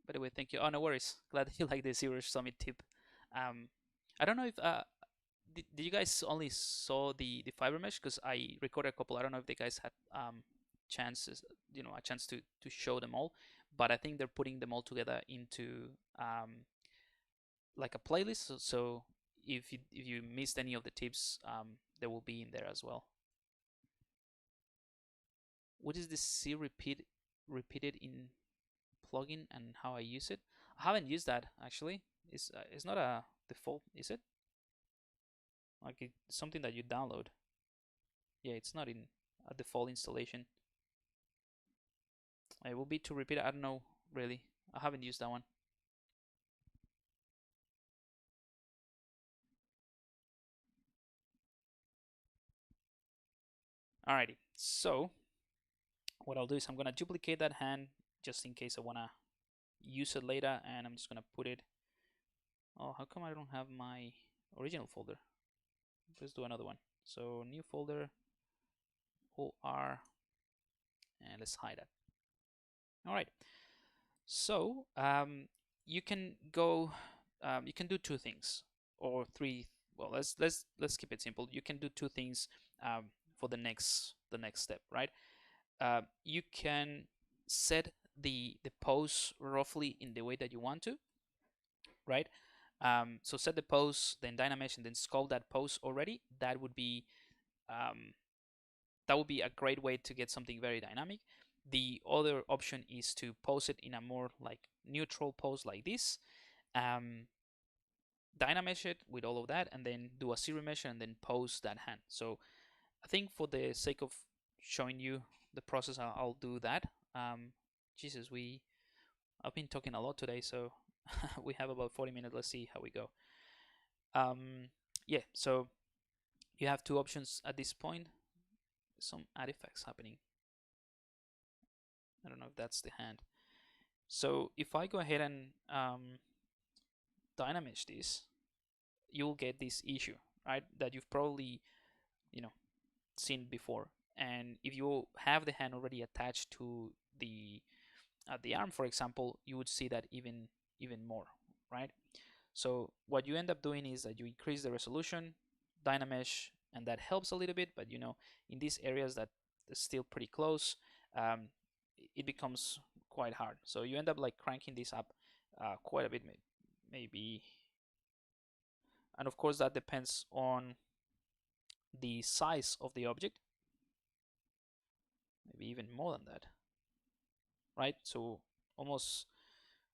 By the way, thank you. Oh, no worries. Glad you like the ZBrush Summit tip. Um, I don't know if did you guys only saw the fiber mesh? Because I recorded a couple. I don't know if the guys had chances, a chance to show them all. But I think they're putting them all together into like a playlist. So if you missed any of the tips, they will be in there as well. What is this C repeated in plugin and how I use it? I haven't used that actually. It's not a default, is it? Like it's something that you download. Yeah, it's not in a default installation. It will be to repeat. I don't know really. I haven't used that one. Alrighty. So what I'll do is I'm gonna duplicate that hand just in case I wanna use it later, and I'm just gonna put it. Oh, how come I don't have my original folder? Let's do another one. So new folder, OR, and let's hide that. All right. So you can go, you can do two things or three. Well, let's keep it simple. You can do two things for the next step, right? You can set the pose roughly in the way that you want to, right? So set the pose, then Dynamesh, and then sculpt that pose already. Um, that would be a great way to get something very dynamic. The other option is to pose it in a more like neutral pose like this. Dynamesh it with all of that, and then do a ZBrush and then pose that hand. So I think for the sake of showing you the process, I'll do that. Jesus, I've been talking a lot today, so we have about 40 minutes. Let's see how we go. Yeah, so you have two options at this point. Some artifacts happening. I don't know if that's the hand. So if I go ahead and Dynamesh this, you'll get this issue, right? That you've probably, seen before. And if you have the hand already attached to the arm, for example, you would see that even more, right? So what you end up doing is that you increase the resolution, Dynamesh, and that helps a little bit. But in these areas that is still pretty close, um, it becomes quite hard. So you end up like cranking this up quite a bit, maybe. And of course, that depends on the size of the object, maybe even more than that, right? So almost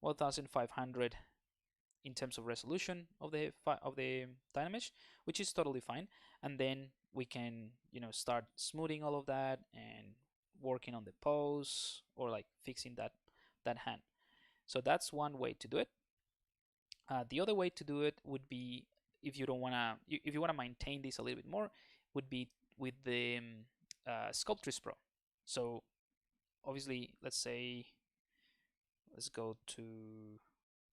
1500 in terms of resolution of the Dynamesh, which is totally fine. And then we can start smoothing all of that and working on the pose or like fixing that hand. So that's one way to do it. The other way to do it would be, if you don't wanna if you wanna maintain this a little bit more, would be with the Sculptris Pro. So obviously, let's go to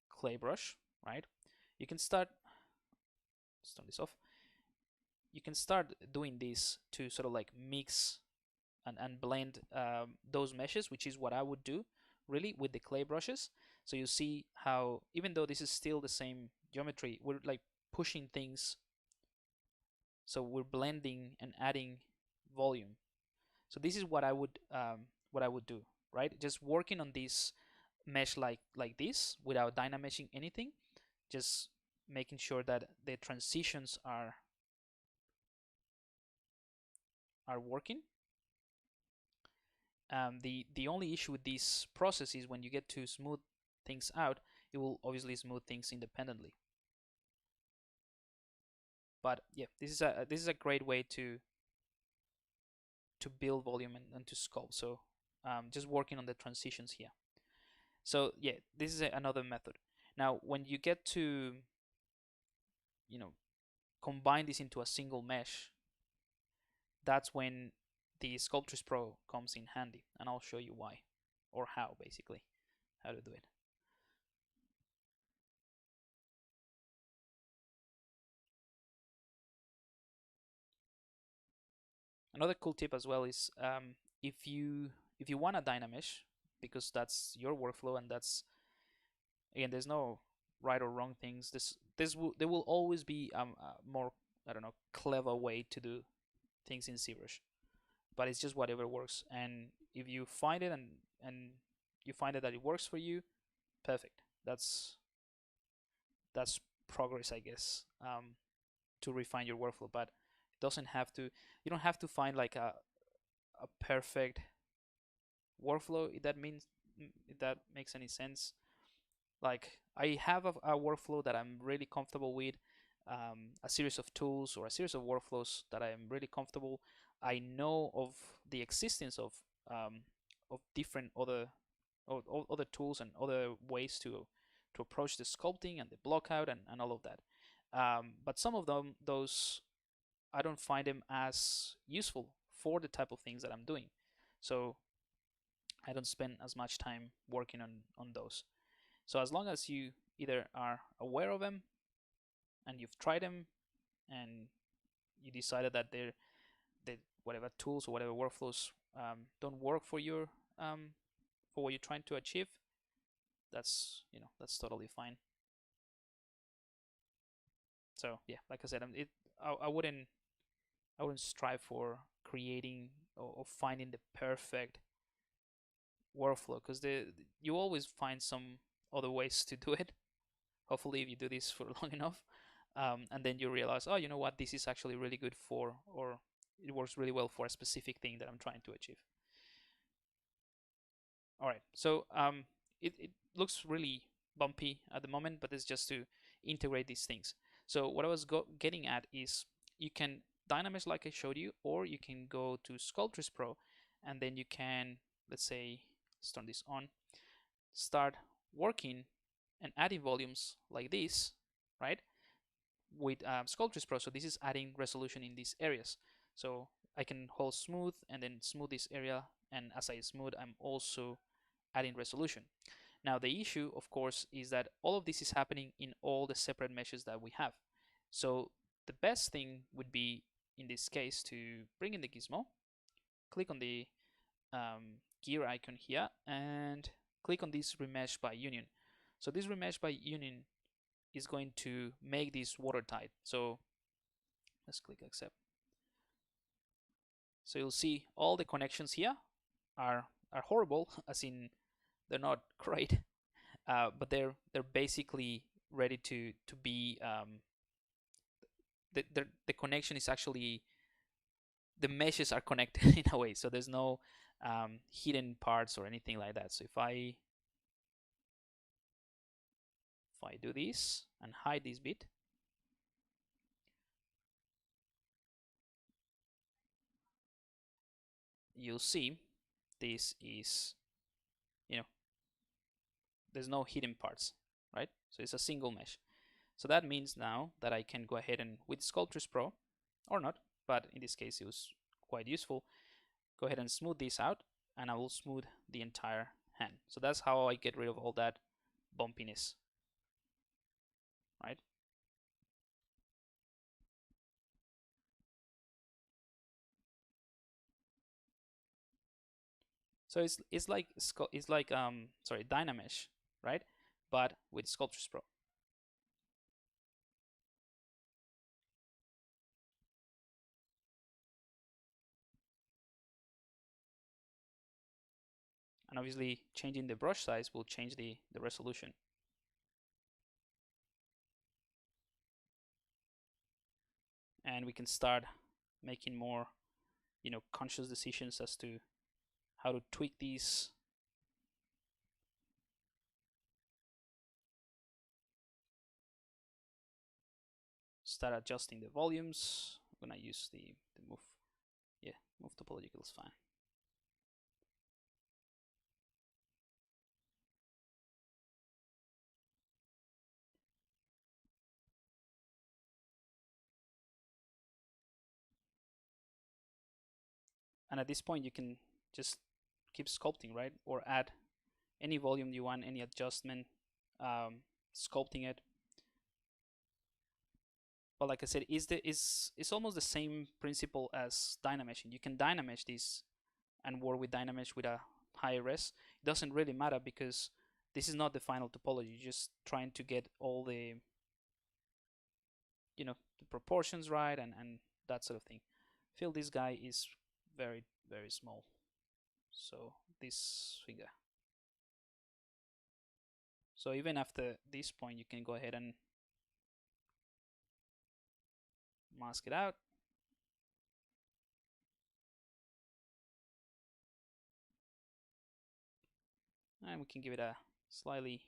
clay brush, right? You can start, let's turn this off. You can start doing this to sort of like mix and blend those meshes, which is what I would do really with the clay brushes. So you see how, even though this is still the same geometry, we're like pushing things. So we're blending and adding volume. So this is what I would do, right? Just working on this mesh like this without dynameshing anything, just making sure that the transitions are working. The only issue with this process is when you get to smooth things out, it will obviously smooth things independently. But yeah, this is a great way to build volume and to sculpt. So just working on the transitions here. So yeah, this is another method. Now, when you get to combine this into a single mesh, that's when the Sculptris Pro comes in handy, and I'll show you why, or how, basically, how to do it. Another cool tip as well is if you want a Dynamesh, because that's your workflow and that's Again, there's no right or wrong things. There will always be a more, I don't know, clever way to do things in ZBrush, but it's just whatever works. And if you find it and you find it that it works for you, perfect. That's progress, I guess, to refine your workflow. But it doesn't have to. You don't have to find like a perfect workflow. If that makes any sense. Like I have a workflow that I'm really comfortable with, a series of tools or a series of workflows that I am really comfortable. I know of the existence of different other tools and other ways to approach the sculpting and the blockout and all of that. But some of those I don't find them as useful for the type of things that I'm doing. So I don't spend as much time working on those. So as long as you either are aware of them and you've tried them and you decided that that whatever tools or whatever workflows don't work for your for what you're trying to achieve, that's totally fine. So yeah, like I said, I wouldn't strive for creating or finding the perfect workflow, because you always find some other ways to do it. Hopefully, if you do this for long enough, and then you realize, oh, you know what, this is actually really good for, or it works really well for a specific thing that I'm trying to achieve. All right, so it looks really bumpy at the moment, but it's just to integrate these things. So what I was getting at is you can Dynamesh like I showed you, or you can go to Sculptris Pro, and then you can, let's say, let's turn this on, start working and adding volumes like this, right? With Sculptris Pro. So this is adding resolution in these areas. So I can hold smooth and then smooth this area, and as I smooth, I'm also adding resolution. Now the issue, of course, is that all of this is happening in all the separate meshes that we have. So the best thing would be, in this case, to bring in the gizmo, click on the gear icon here, and click on this remesh by union. So this remesh by union is going to make this watertight. So let's click accept. So you'll see all the connections here are horrible, as in they're not great, but they're basically ready to be the connection is actually, the meshes are connected in a way, so there's no hidden parts or anything like that. So if I do this and hide this bit, you'll see this is, there's no hidden parts, right? So it's a single mesh. So that means now that I can go ahead and, with Sculptris Pro, or not, but in this case it was quite useful, go ahead and smooth this out, and I will smooth the entire hand. So that's how I get rid of all that bumpiness, right? So it's like sorry, Dynamesh, right? But with Sculptris Pro. And obviously changing the brush size will change the resolution. And we can start making more, conscious decisions as to how to tweak these. Start adjusting the volumes. I'm gonna use the move. Yeah, move topological is fine. And at this point, you can just keep sculpting, right? Or add any volume you want, any adjustment, sculpting it. But like I said, it's almost the same principle as Dynameshing. You can Dynamesh this and work with Dynamesh with a higher res. It doesn't really matter, because this is not the final topology. You're just trying to get all the, the proportions right, and that sort of thing. Feel this guy is very, very small. So this finger. So even after this point, you can go ahead and mask it out. And we can give it a slightly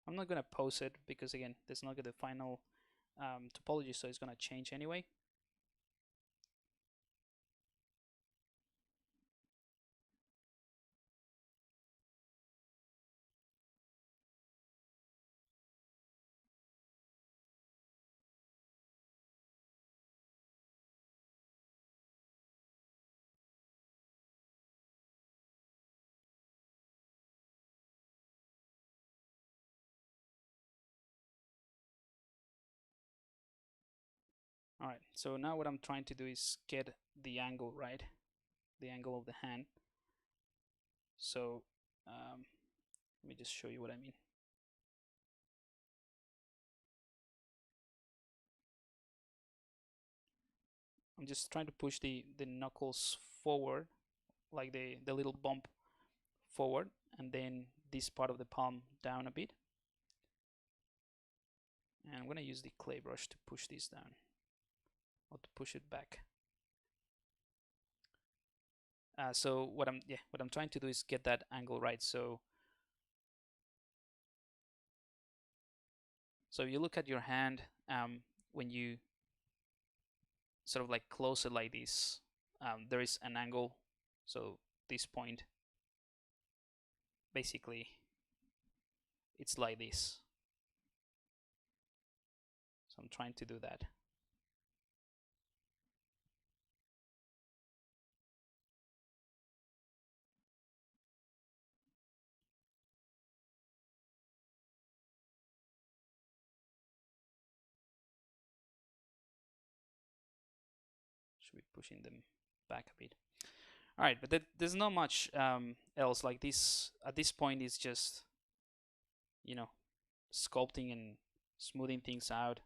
I'm not gonna pose it because again, that's not the final topology, so it's gonna change anyway. All right, so now what I'm trying to do is get the angle right, the angle of the hand. So let me just show you what I mean. I'm just trying to push the knuckles forward, like the little bump forward, and then this part of the palm down a bit. And I'm gonna use the clay brush to push this down, or to push it back. So what I'm trying to do is get that angle right. So you look at your hand when you sort of like close it like this, there is an angle. So this point, basically, it's like this. So I'm trying to do that. Should be pushing them back a bit. All right, but there's not much else like this. At this point, it's just, sculpting and smoothing things out.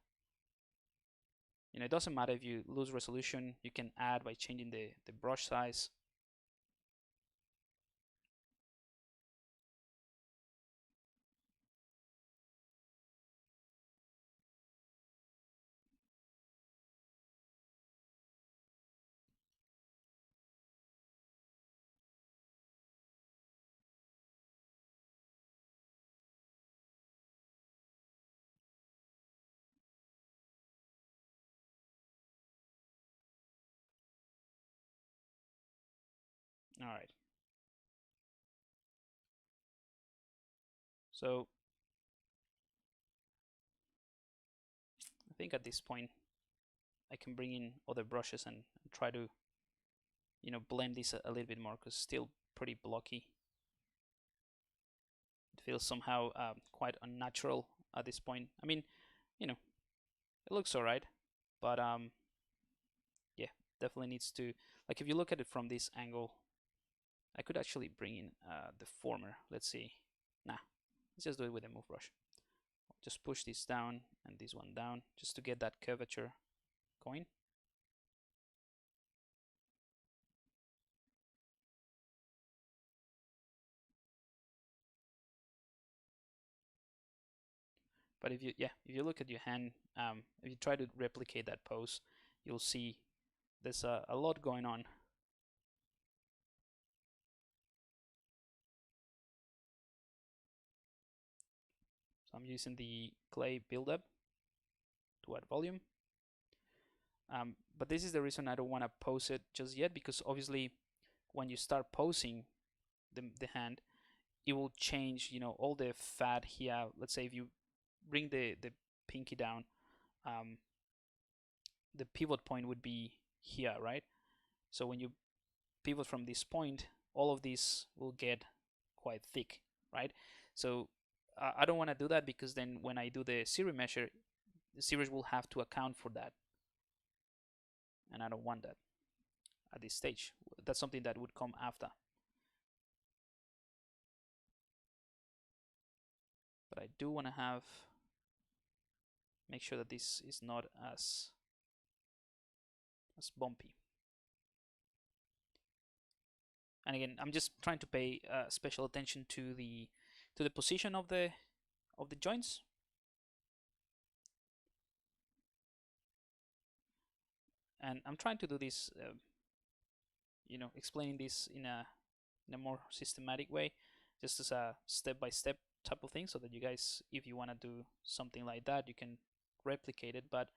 It doesn't matter if you lose resolution. You can add by changing the brush size. All right. So I think at this point, I can bring in other brushes and try to, blend this a little bit more because it's still pretty blocky. It feels somehow quite unnatural at this point. I mean, it looks all right, but yeah, definitely needs to, like if you look at it from this angle, I could actually bring in the deformer. Let's see. Nah, let's just do it with a move brush. Just push this down and this one down just to get that curvature going. But if you look at your hand, if you try to replicate that pose, you'll see there's a lot going on. So I'm using the clay buildup to add volume. But this is the reason I don't want to pose it just yet, because obviously when you start posing the hand, it will change, all the fat here. Let's say if you bring the pinky down, the pivot point would be here, right? So when you pivot from this point, all of this will get quite thick, right? So I don't want to do that, because then when I do the series measure, the series will have to account for that. and I don't want that at this stage. That's something that would come after. But I do want to make sure that this is not as bumpy. And again, I'm just trying to pay special attention to the position of the joints. And I'm trying to do this, explaining this in a more systematic way, just as a step-by-step type of thing, so that you guys, if you want to do something like that, you can replicate it. But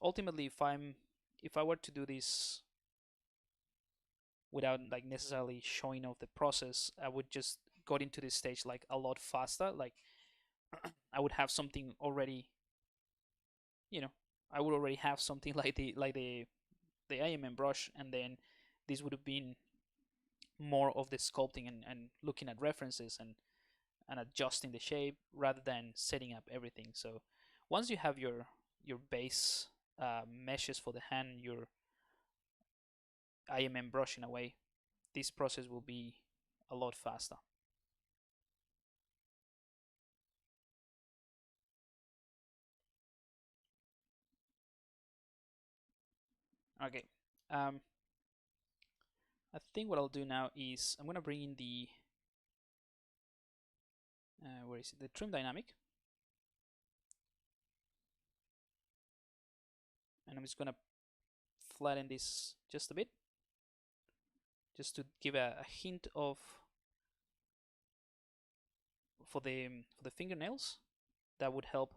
ultimately, if I were to do this without like necessarily showing off the process, I would just go into this stage like a lot faster. Like I would have something already, I would already have something like the AMM brush, and then this would have been more of the sculpting and looking at references and adjusting the shape rather than setting up everything. So once you have your base meshes for the hand, your IMM brush in a way, this process will be a lot faster. Okay, I think what I'll do now is I'm gonna bring in the where is it? The trim dynamic, and I'm just gonna flatten this just a bit, just to give a hint of for the fingernails. That would help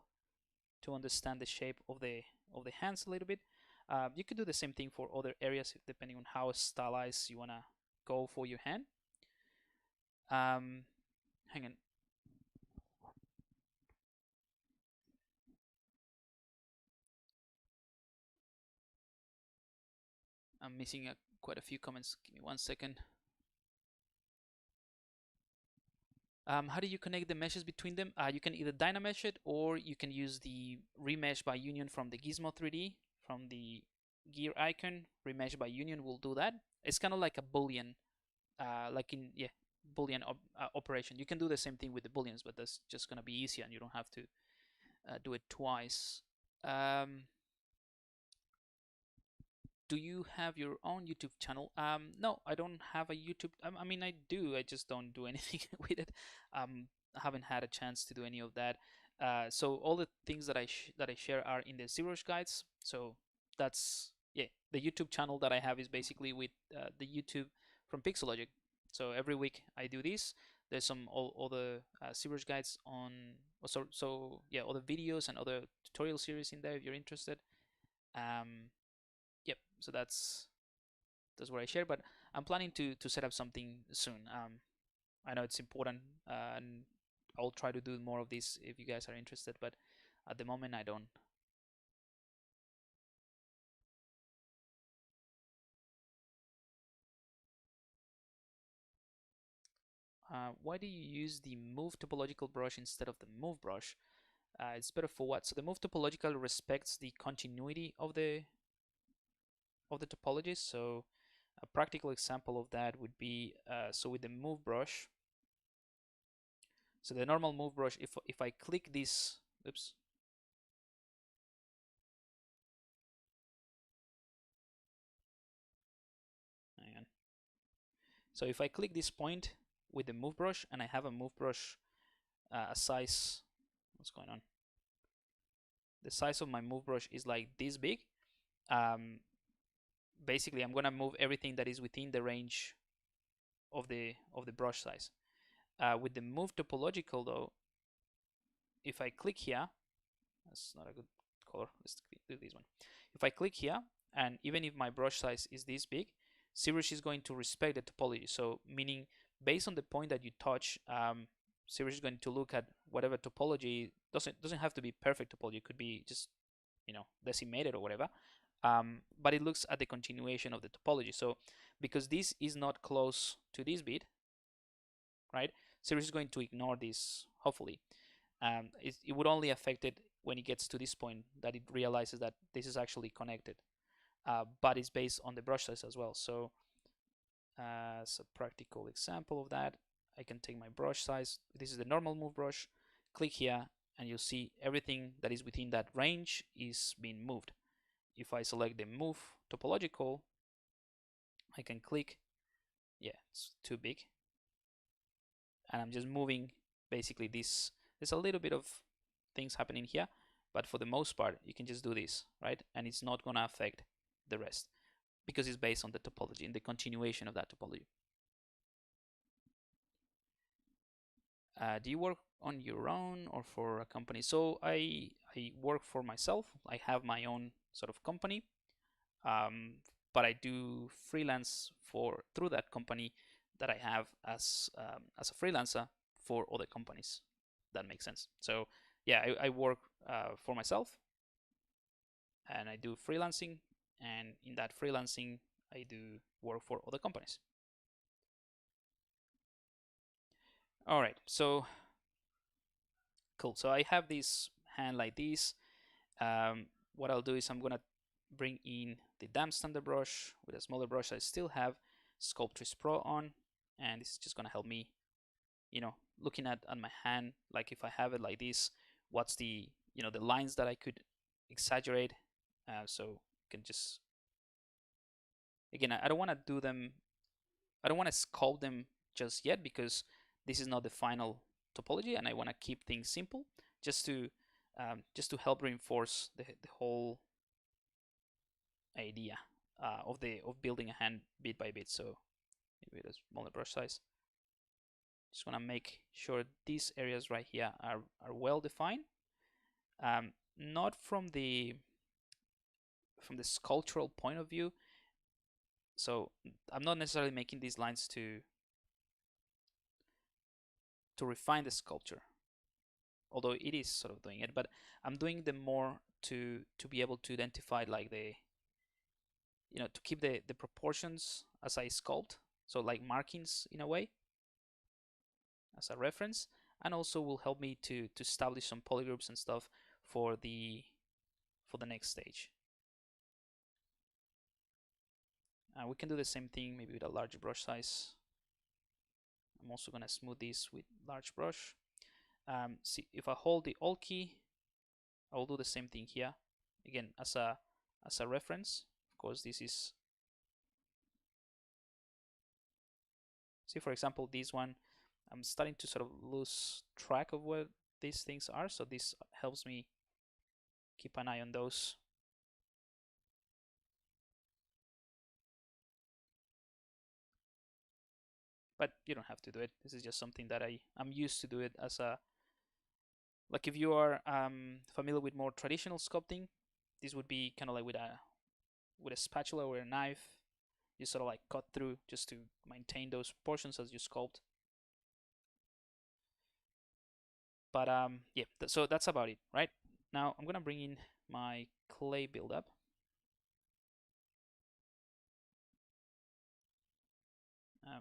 to understand the shape of the hands a little bit. You could do the same thing for other areas depending on how stylized you wanna go for your hand. Hang on. I'm missing quite a few comments. Give me 1 second. How do you connect the meshes between them? You can either dynamesh it, or you can use the remesh by union from the Gizmo 3D, from the gear icon. Remesh by union will do that. It's kind of like a boolean, like in boolean operation. You can do the same thing with the booleans, but that's just gonna be easier, and you don't have to do it twice. Do you have your own YouTube channel? No, I don't have a YouTube. I mean, I do. I just don't do anything with it. I haven't had a chance to do any of that. So all the things that I share are in the ZBrush guides. So that's the YouTube channel that I have is basically with the YouTube from Pixologic. So every week I do this. There's some all the ZBrush guides on. So yeah, all the videos and other tutorial series in there if you're interested. Yep, so that's what I share, but I'm planning to set up something soon. I know it's important, and I'll try to do more of this if you guys are interested, but at the moment I don't. Why do you use the move topological brush instead of the move brush? It's better for what? So the move topological respects the continuity of the topologies. So a practical example of that would be so with the move brush. So the normal move brush, if I click this, oops. Hang on. So if I click this point with the move brush, and I have a move brush a size, what's going on? The size of my move brush is like this big. Basically, I'm gonna move everything that is within the range of the brush size. With the move topological though, if I click here, that's not a good color. Let's do this one. If I click here, and even if my brush size is this big, ZBrush is going to respect the topology. So meaning based on the point that you touch, ZBrush is going to look at whatever topology. Doesn't have to be perfect topology. It could be just decimated or whatever. But it looks at the continuation of the topology. So because this is not close to this bit, right? ZBrush is going to ignore this, hopefully. It would only affect it when it gets to this point, that it realizes that this is actually connected. but it's based on the brush size as well. So as a practical example of that, I can take my brush size. This is the normal move brush. Click here, and you'll see everything that is within that range is being moved. If I select the move topological, I can click. Yeah, it's too big, and I'm just moving basically this. There's a little bit of things happening here, but for the most part, you can just do this, right? And it's not gonna affect the rest because it's based on the topology and the continuation of that topology. Do you work on your own or for a company? So I work for myself. I have my own sort of company, but I do freelance through that company that I have as a freelancer for other companies. That makes sense. So yeah, I work for myself, and I do freelancing, and in that freelancing, I do work for other companies. All right, so cool. So I have this hand like this. What I'll do is I'm gonna bring in the damp standard brush with a smaller brush. I still have Sculptris Pro on, and this is just gonna help me, looking at my hand, like if I have it like this, what's the the lines that I could exaggerate. So you can just, again, I don't want to do them, I don't want to sculpt them just yet because this is not the final topology, and I want to keep things simple just to help reinforce the whole idea of building a hand bit by bit. So maybe with a smaller brush size, just want to make sure these areas right here are well defined, not from the sculptural point of view. So I'm not necessarily making these lines to refine the sculpture, although it is sort of doing it, but I'm doing them more to be able to identify like the, to keep the proportions as I sculpt, so like markings in a way as a reference, and also will help me to establish some polygroups and stuff for the next stage. We can do the same thing maybe with a larger brush size. I'm also going to smooth this with large brush. See, if I hold the Alt key, I will do the same thing here. Again, as a reference. Of course, this is, see, for example, this one, I'm starting to sort of lose track of where these things are. So this helps me keep an eye on those. But you don't have to do it. This is just something that I'm used to do it as a, like if you are familiar with more traditional sculpting, this would be kind of like with a spatula or a knife. You sort of like cut through just to maintain those portions as you sculpt. But yeah, so that's about it, right? Now I'm gonna bring in my clay buildup.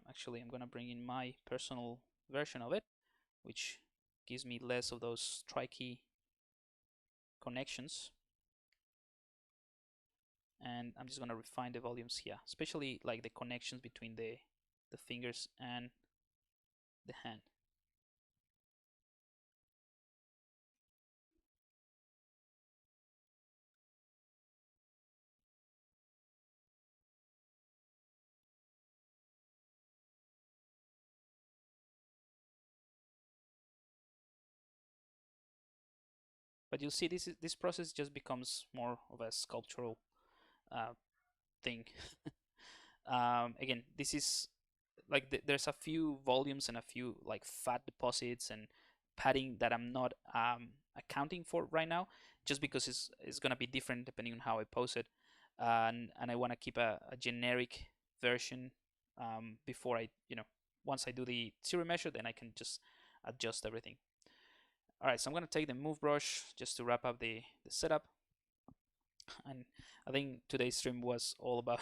Actually, I'm gonna bring in my personal version of it, which gives me less of those tricky connections. And I'm just gonna refine the volumes here, especially like the connections between the fingers and the hand. But you'll see this process just becomes more of a sculptural thing. Again, this is like there's a few volumes and a few like fat deposits and padding that I'm not accounting for right now, just because it's gonna be different depending on how I pose it, and I want to keep a generic version before I, once I do the zero measure, then I can just adjust everything. All right, so I'm gonna take the move brush just to wrap up the setup. And I think today's stream was all about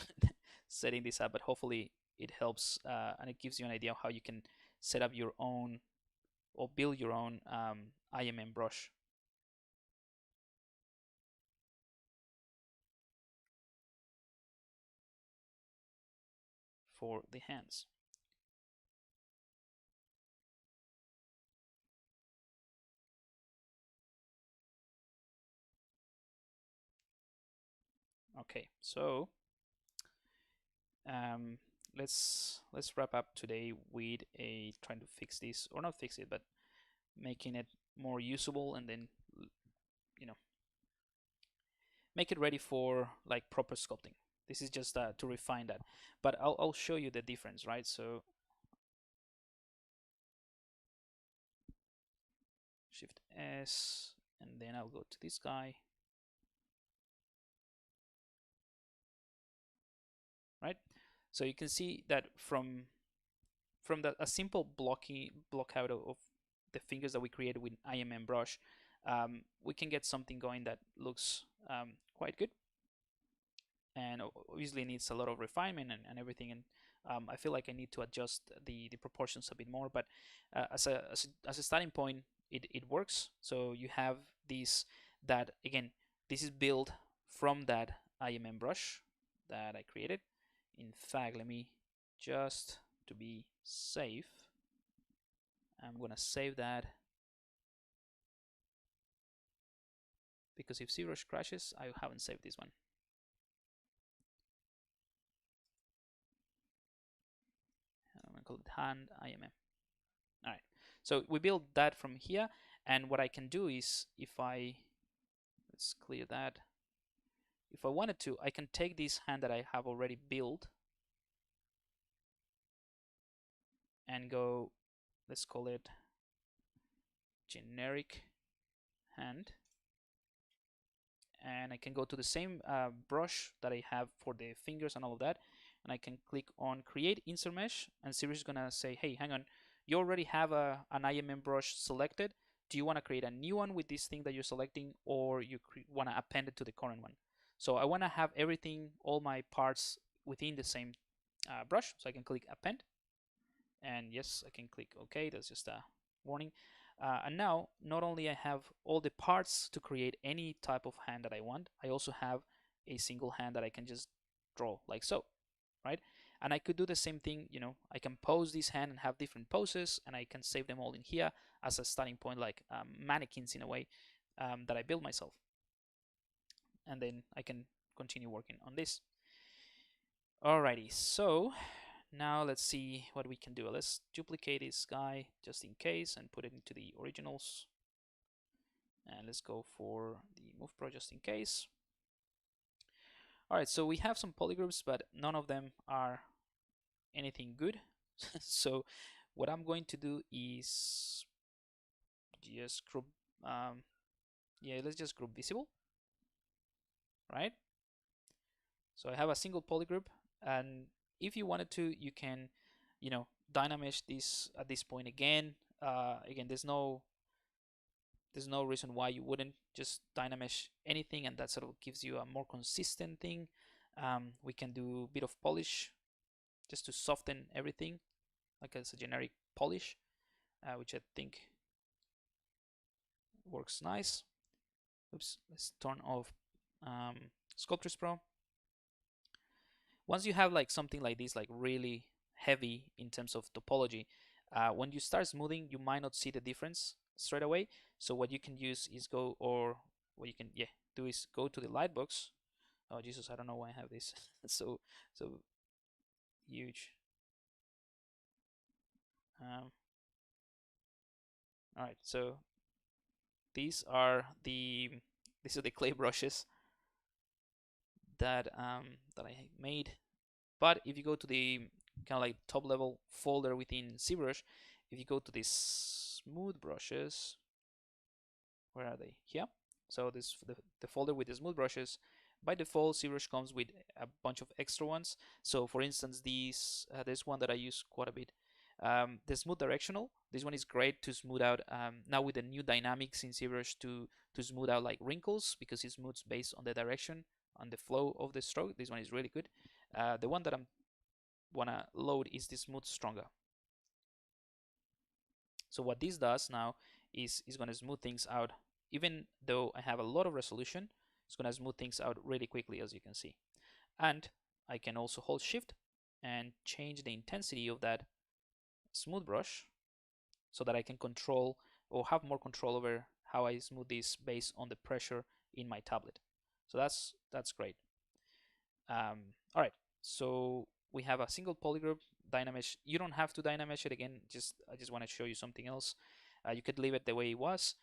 setting this up, but hopefully it helps and it gives you an idea of how you can set up your own or build your own IMM brush. for the hands. Okay, so let's wrap up today with a trying to fix this, or not fix it, but making it more usable, and then make it ready for like proper sculpting. This is just to refine that, but I'll show you the difference, right? So Shift S, and then I'll go to this guy, right? So you can see that from a simple block out of the fingers that we created with IMM brush, we can get something going that looks quite good, and obviously needs a lot of refinement and everything. And I feel like I need to adjust the proportions a bit more, but as a starting point, it works. So you have these that, again, this is built from that IMM brush that I created. In fact, let me just, to be safe, I'm gonna save that, because if ZBrush crashes, I haven't saved this one. I'm gonna call it hand IMM. All right, so we build that from here, and what I can do is, if let's clear that. If I wanted to, I can take this hand that I have already built and go, let's call it generic hand, and I can go to the same brush that I have for the fingers and all of that, and I can click on create insert mesh, and ZBrush is gonna say, hey, hang on, you already have an IMM brush selected. Do you want to create a new one with this thing that you're selecting, or you want to append it to the current one? So I want to have everything, all my parts within the same brush, so I can click append, and yes, I can click OK. That's just a warning. And now, not only I have all the parts to create any type of hand that I want, I also have a single hand that I can just draw like so, right? And I could do the same thing, I can pose this hand and have different poses, and I can save them all in here as a starting point, like mannequins in a way, that I build myself. And then I can continue working on this. Alrighty, so now let's see what we can do. Let's duplicate this guy just in case and put it into the originals. And let's go for the move pro just in case. All right, so we have some polygroups, but none of them are anything good. So what I'm going to do is just group, yeah, let's just group visible, right? So I have a single polygroup, and if you wanted to, you can, dynamesh this at this point again. Again, there's no reason why you wouldn't just dynamesh anything, and that sort of gives you a more consistent thing. We can do a bit of polish just to soften everything, like as a generic polish, which I think works nice. Oops, let's turn off Sculptris Pro. Once you have like something like this, like really heavy in terms of topology, when you start smoothing, you might not see the difference straight away. So what you can use is what you can do is go to the lightbox. Oh Jesus, I don't know why I have this so huge. All right, so these are the clay brushes that I made. But if you go to the kind of like top level folder within ZBrush, if you go to these smooth brushes, where are they? Here. So this the folder with the smooth brushes. By default, ZBrush comes with a bunch of extra ones. So for instance, there's one that I use quite a bit. The smooth directional. This one is great to smooth out. Now with the new dynamics in ZBrush to smooth out like wrinkles, because it smooths based on the direction, on the flow of the stroke. This one is really good. The one that I'm wanna load is the smooth stronger. So what this does now is gonna smooth things out. Even though I have a lot of resolution, it's gonna smooth things out really quickly, as you can see. And I can also hold shift and change the intensity of that smooth brush so that I can control or have more control over how I smooth this based on the pressure in my tablet. So that's great. All right, so we have a single polygroup dynamesh. You don't have to dynamesh it again. I just want to show you something else. You could leave it the way it was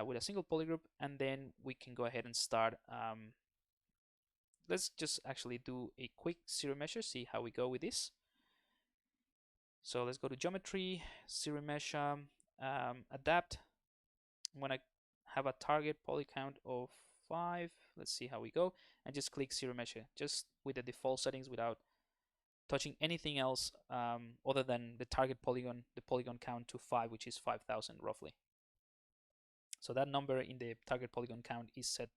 with a single polygroup, and then we can go ahead and start. Let's just actually do a quick zero measure, see how we go with this. So let's go to geometry, zero measure, adapt. I'm gonna have a target poly count of 5. Let's see how we go, and just click zero measure, just with the default settings without touching anything else other than the target polygon, the polygon count to 5, which is 5,000 roughly. So that number in the target polygon count is set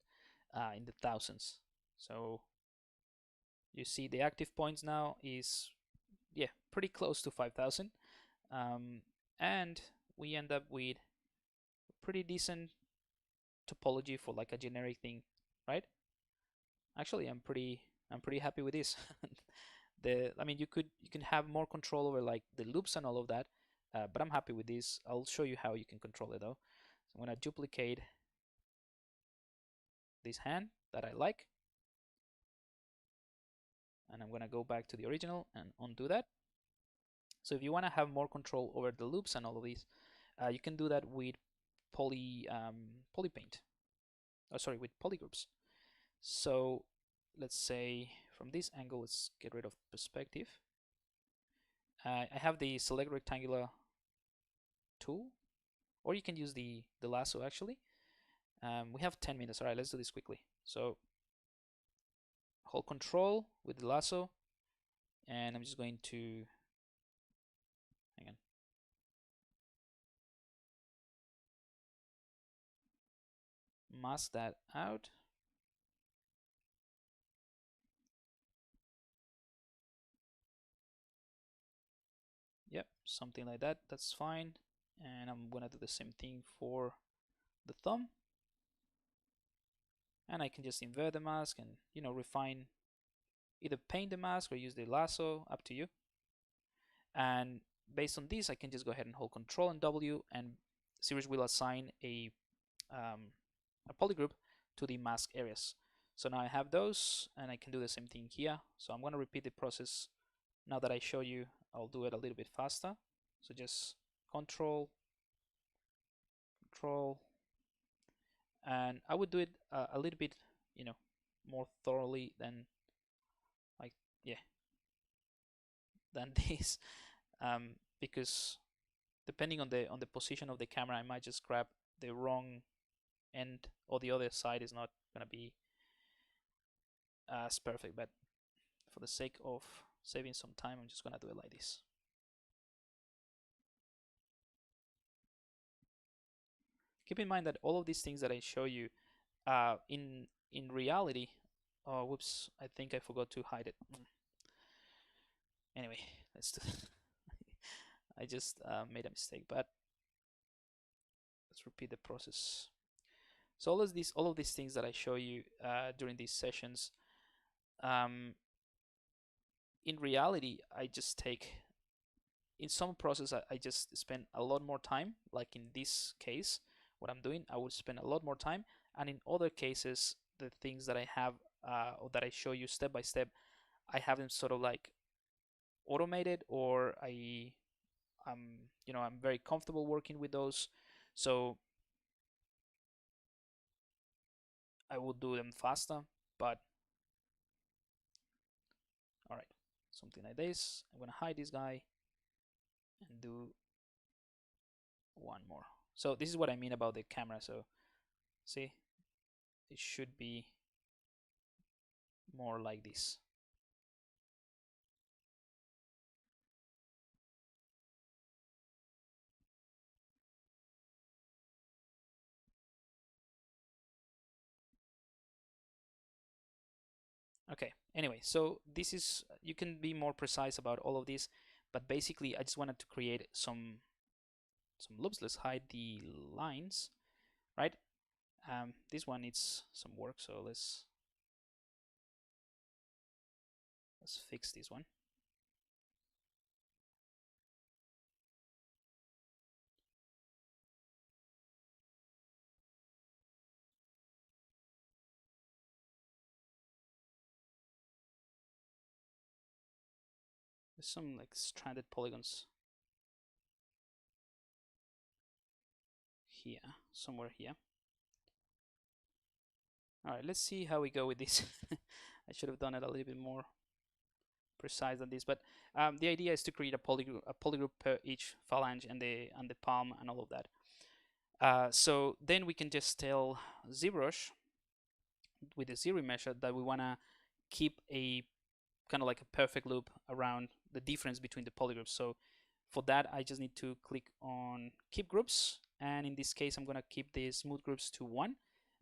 in the thousands. So you see the active points now is, yeah, pretty close to 5,000. And we end up with a pretty decent topology for like a generic thing, right? Actually, I'm pretty happy with this. I mean, you can have more control over like the loops and all of that, but I'm happy with this. I'll show you how you can control it though. So I'm gonna duplicate this hand that I like, and I'm gonna go back to the original and undo that. So if you want to have more control over the loops and all of these, you can do that with polypaint. Oh, sorry, with polygroups. So let's say from this angle, let's get rid of perspective. I have the select rectangular tool, or you can use the lasso actually. We have 10 minutes. All right, let's do this quickly. So hold control with the lasso, and I'm just going to, hang on. Mask that out. Yep, something like that. That's fine. And I'm gonna do the same thing for the thumb. And I can just invert the mask and, you know, refine, either paint the mask or use the lasso, up to you. And based on this, I can just go ahead and hold Control and W, and ZBrush will assign a polygroup to the mask areas. So now I have those, and I can do the same thing here. So I'm going to repeat the process. Now that I show you, I'll do it a little bit faster. So just Control, Control, and I would do it a little bit, you know, more thoroughly than, like, yeah, than this, because depending on the position of the camera, I might just grab the wrong end, or the other side is not gonna be as perfect. But for the sake of saving some time, I'm just gonna do it like this. Keep in mind that all of these things that I show you, in reality, oh whoops, I think I forgot to hide it. Anyway, let's do I just made a mistake, but let's repeat the process. So all of these things that I show you during these sessions, in reality, I just take, in some process, I just spend a lot more time. Like in this case, what I'm doing, I would spend a lot more time. And in other cases, the things that I have, or that I show you step by step, I have them sort of like automated, or you know, I'm very comfortable working with those. So I will do them faster. But all right, something like this. I'm gonna hide this guy and do one more. So this is what I mean about the camera. So see, it should be more like this. Okay, anyway, so this is, you can be more precise about all of this, but basically I just wanted to create some loops. Let's hide the lines, right? This one needs some work, so let's fix this one. There's some like stranded polygons here, somewhere here. All right, let's see how we go with this. I should have done it a little bit more precise than this, but the idea is to create a polygroup per each phalange and the palm and all of that. So then we can just tell ZBrush with the ZRemesher that we want to keep a kind of like a perfect loop around the difference between the polygroups. So for that, I just need to click on keep groups, and in this case, I'm going to keep the smooth groups to 1.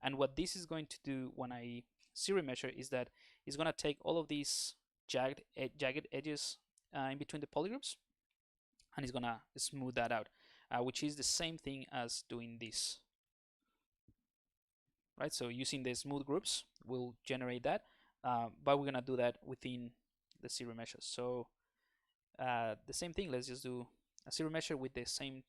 And what this is going to do when I ZRemesher is that it's going to take all of these jagged edges in between the polygroups, and it's going to smooth that out, which is the same thing as doing this. Right, so using the smooth groups will generate that, but we're gonna do that within the ZRemesher. So the same thing, let's just do a ZRemesher with the same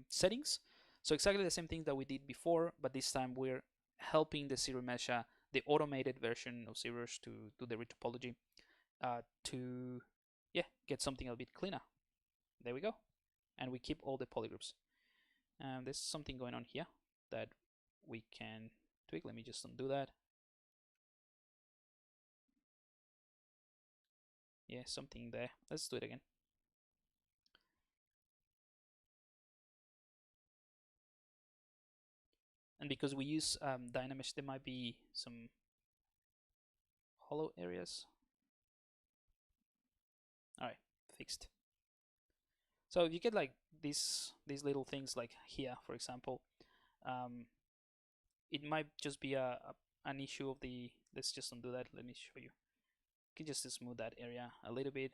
settings. So exactly the same thing that we did before, but this time we're helping the ZRemesher, the automated version of ZBrush, to do the retopology to get something a bit cleaner. There we go, and we keep all the polygroups. There's something going on here that we can tweak. Let me just undo that. Yeah, something there. Let's do it again. And because we use Dynamesh, there might be some hollow areas. All right, fixed. So if you get like these little things like here, for example, it might just be an issue of the. Let's just undo that. Let me show you. You can just smooth that area a little bit.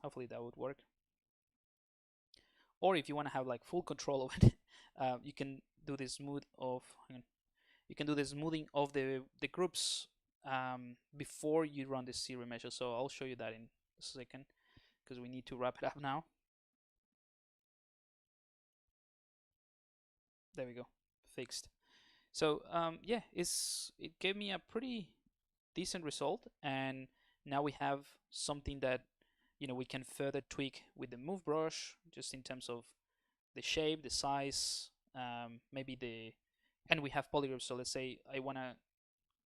Hopefully that would work. Or if you want to have like full control of it, you can do the smooth of. You can do the smoothing of the groups before you run the ZRemesher. So I'll show you that in a second because we need to wrap it up now. There we go, fixed. So yeah, it gave me a pretty decent result, and now we have something that we can further tweak with the move brush, just in terms of the shape, the size, maybe and we have polygroups. So let's say I want to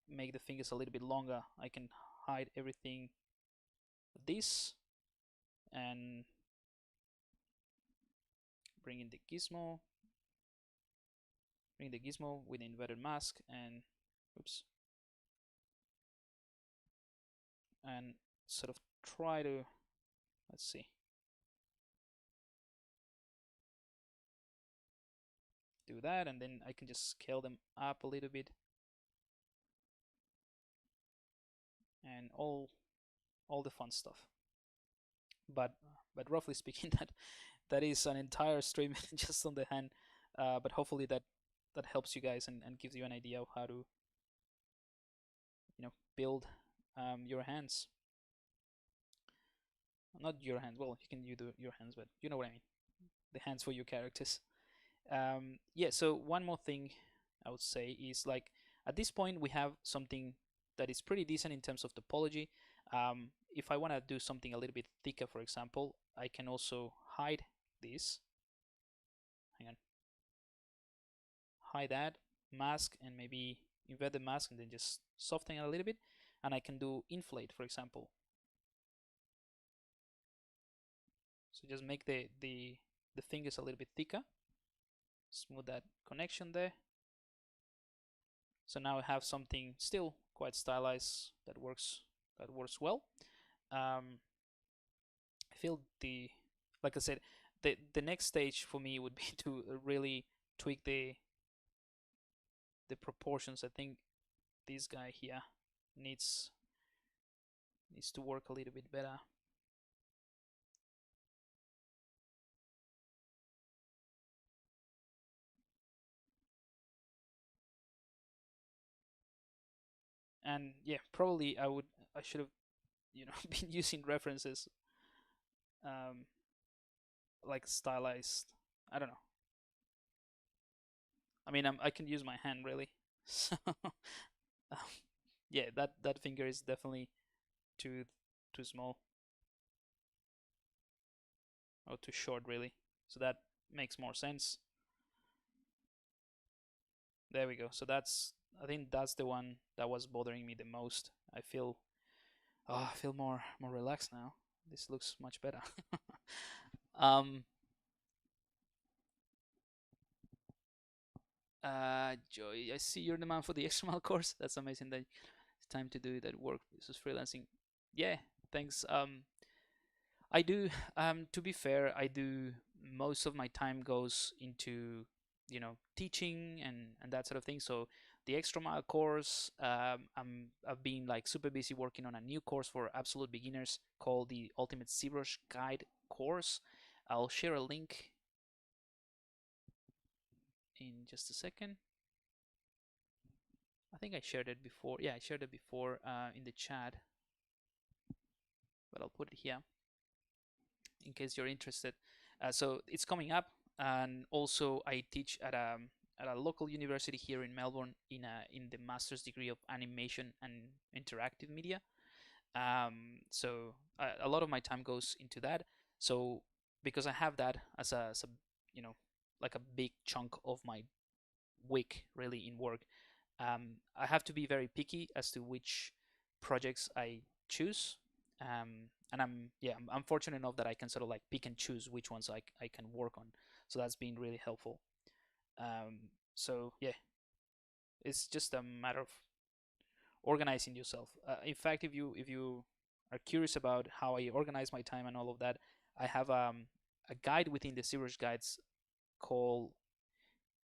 make the fingers a little bit longer. I can hide everything with this and bring in the gizmo. Bring the gizmo with the inverted mask and oops, and sort of try to, let's see, do that, and then I can just scale them up a little bit, and all the fun stuff. But roughly speaking, that is an entire stream just on the hand. But hopefully that helps you guys and gives you an idea of how to build your hands. Not your hands. Well, you can do your hands, but you know what I mean. The hands for your characters. Yeah. So one more thing I would say is, like, at this point we have something that is pretty decent in terms of topology. If I want to do something a little bit thicker, for example, I can also hide this. Hang on. Hide that, mask, and maybe invert the mask and then just soften it a little bit. And I can do inflate, for example. So just make the fingers a little bit thicker. Smooth that connection there. So now I have something still quite stylized that works well. I feel like I said, the next stage for me would be to really tweak the proportions. I think this guy here needs to work a little bit better. And yeah, probably I should have been using references like Stylized. I don't know. I mean, I can use my hand really. So yeah, that finger is definitely too small or too short really. So that makes more sense. There we go. So I think that's the one that was bothering me the most. I feel I feel more relaxed now. This looks much better. um Joy, I see you're the man for the XML course. That's amazing that it's time to do that work. This is freelancing. Yeah, thanks. I do. To be fair, I do. Most of my time goes into, teaching and that sort of thing. So the extra mile course, I've been like super busy working on a new course for absolute beginners called the Ultimate ZBrush Guide course. I'll share a link in just a second. I think I shared it before. Yeah, I shared it before in the chat, but I'll put it here in case you're interested. So it's coming up, and also I teach at a local university here in Melbourne in the master's degree of animation and interactive media. So a lot of my time goes into that. So because I have that as a you know like a big chunk of my week really in work, I have to be very picky as to which projects I choose. And I'm fortunate enough that I can sort of like pick and choose which ones I can work on. So that's been really helpful. So yeah, it's just a matter of organizing yourself. In fact, if you are curious about how I organize my time and all of that, I have a guide within the ZBrush guides called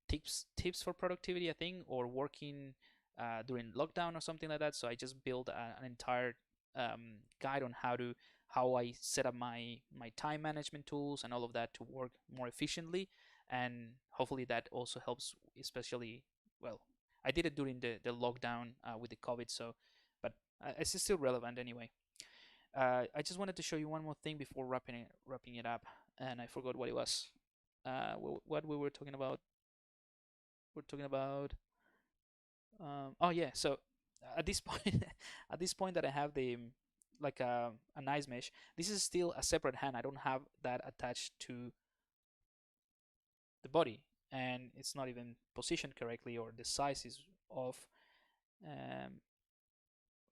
tips for productivity, I think, or working during lockdown or something like that. So I just built an entire guide on how I set up my time management tools and all of that to work more efficiently, and hopefully that also helps, especially well. I did it during the lockdown with the COVID, so but it's still relevant anyway. I just wanted to show you one more thing before wrapping it up, and I forgot what it was. What we were talking about. We're talking about oh yeah, so at this point at this point that I have the like a nice mesh, this is still a separate hand. I don't have that attached to the body, and it's not even positioned correctly, or the size is off. um,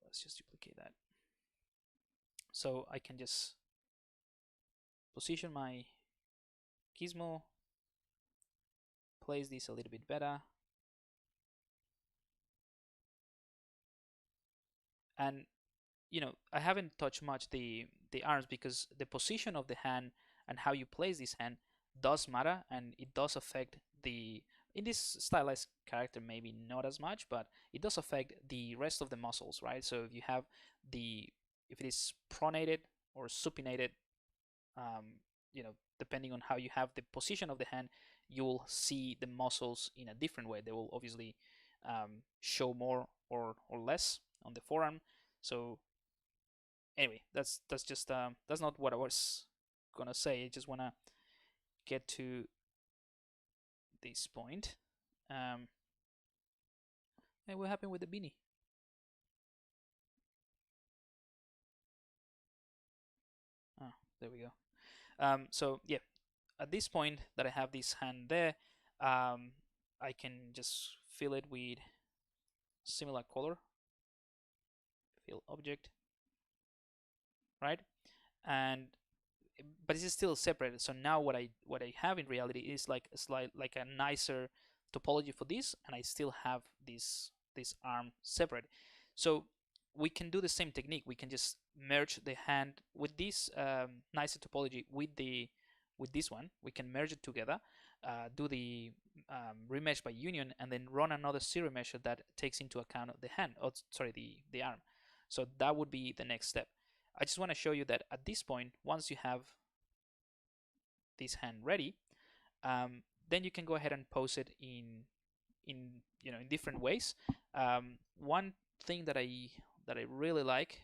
let's just duplicate that so I can just position my gizmo, place this a little bit better, and I haven't touched much the arms, because the position of the hand and how you place this hand does matter, and it does affect the in this stylized character maybe not as much, but it does affect the rest of the muscles, right? So if you have if it is pronated or supinated, depending on how you have the position of the hand, you will see the muscles in a different way. They will obviously show more or less on the forearm. So anyway, that's just that's not what I was gonna say. I just wanna get to this point. And what happened with the beanie? Oh, there we go. So yeah, at this point that I have this hand there, I can just fill it with similar color, fill object, right? And but it's still separated. So now what I have in reality is like a nicer topology for this, and I still have this arm separate. So we can do the same technique. We can just merge the hand with this nicer topology with this one. We can merge it together, do the remesh by union, and then run another zero measure that takes into account the hand. Oh, sorry, the arm. So that would be the next step. I just want to show you that at this point, once you have this hand ready, then you can go ahead and pose it in different ways. One thing that I really like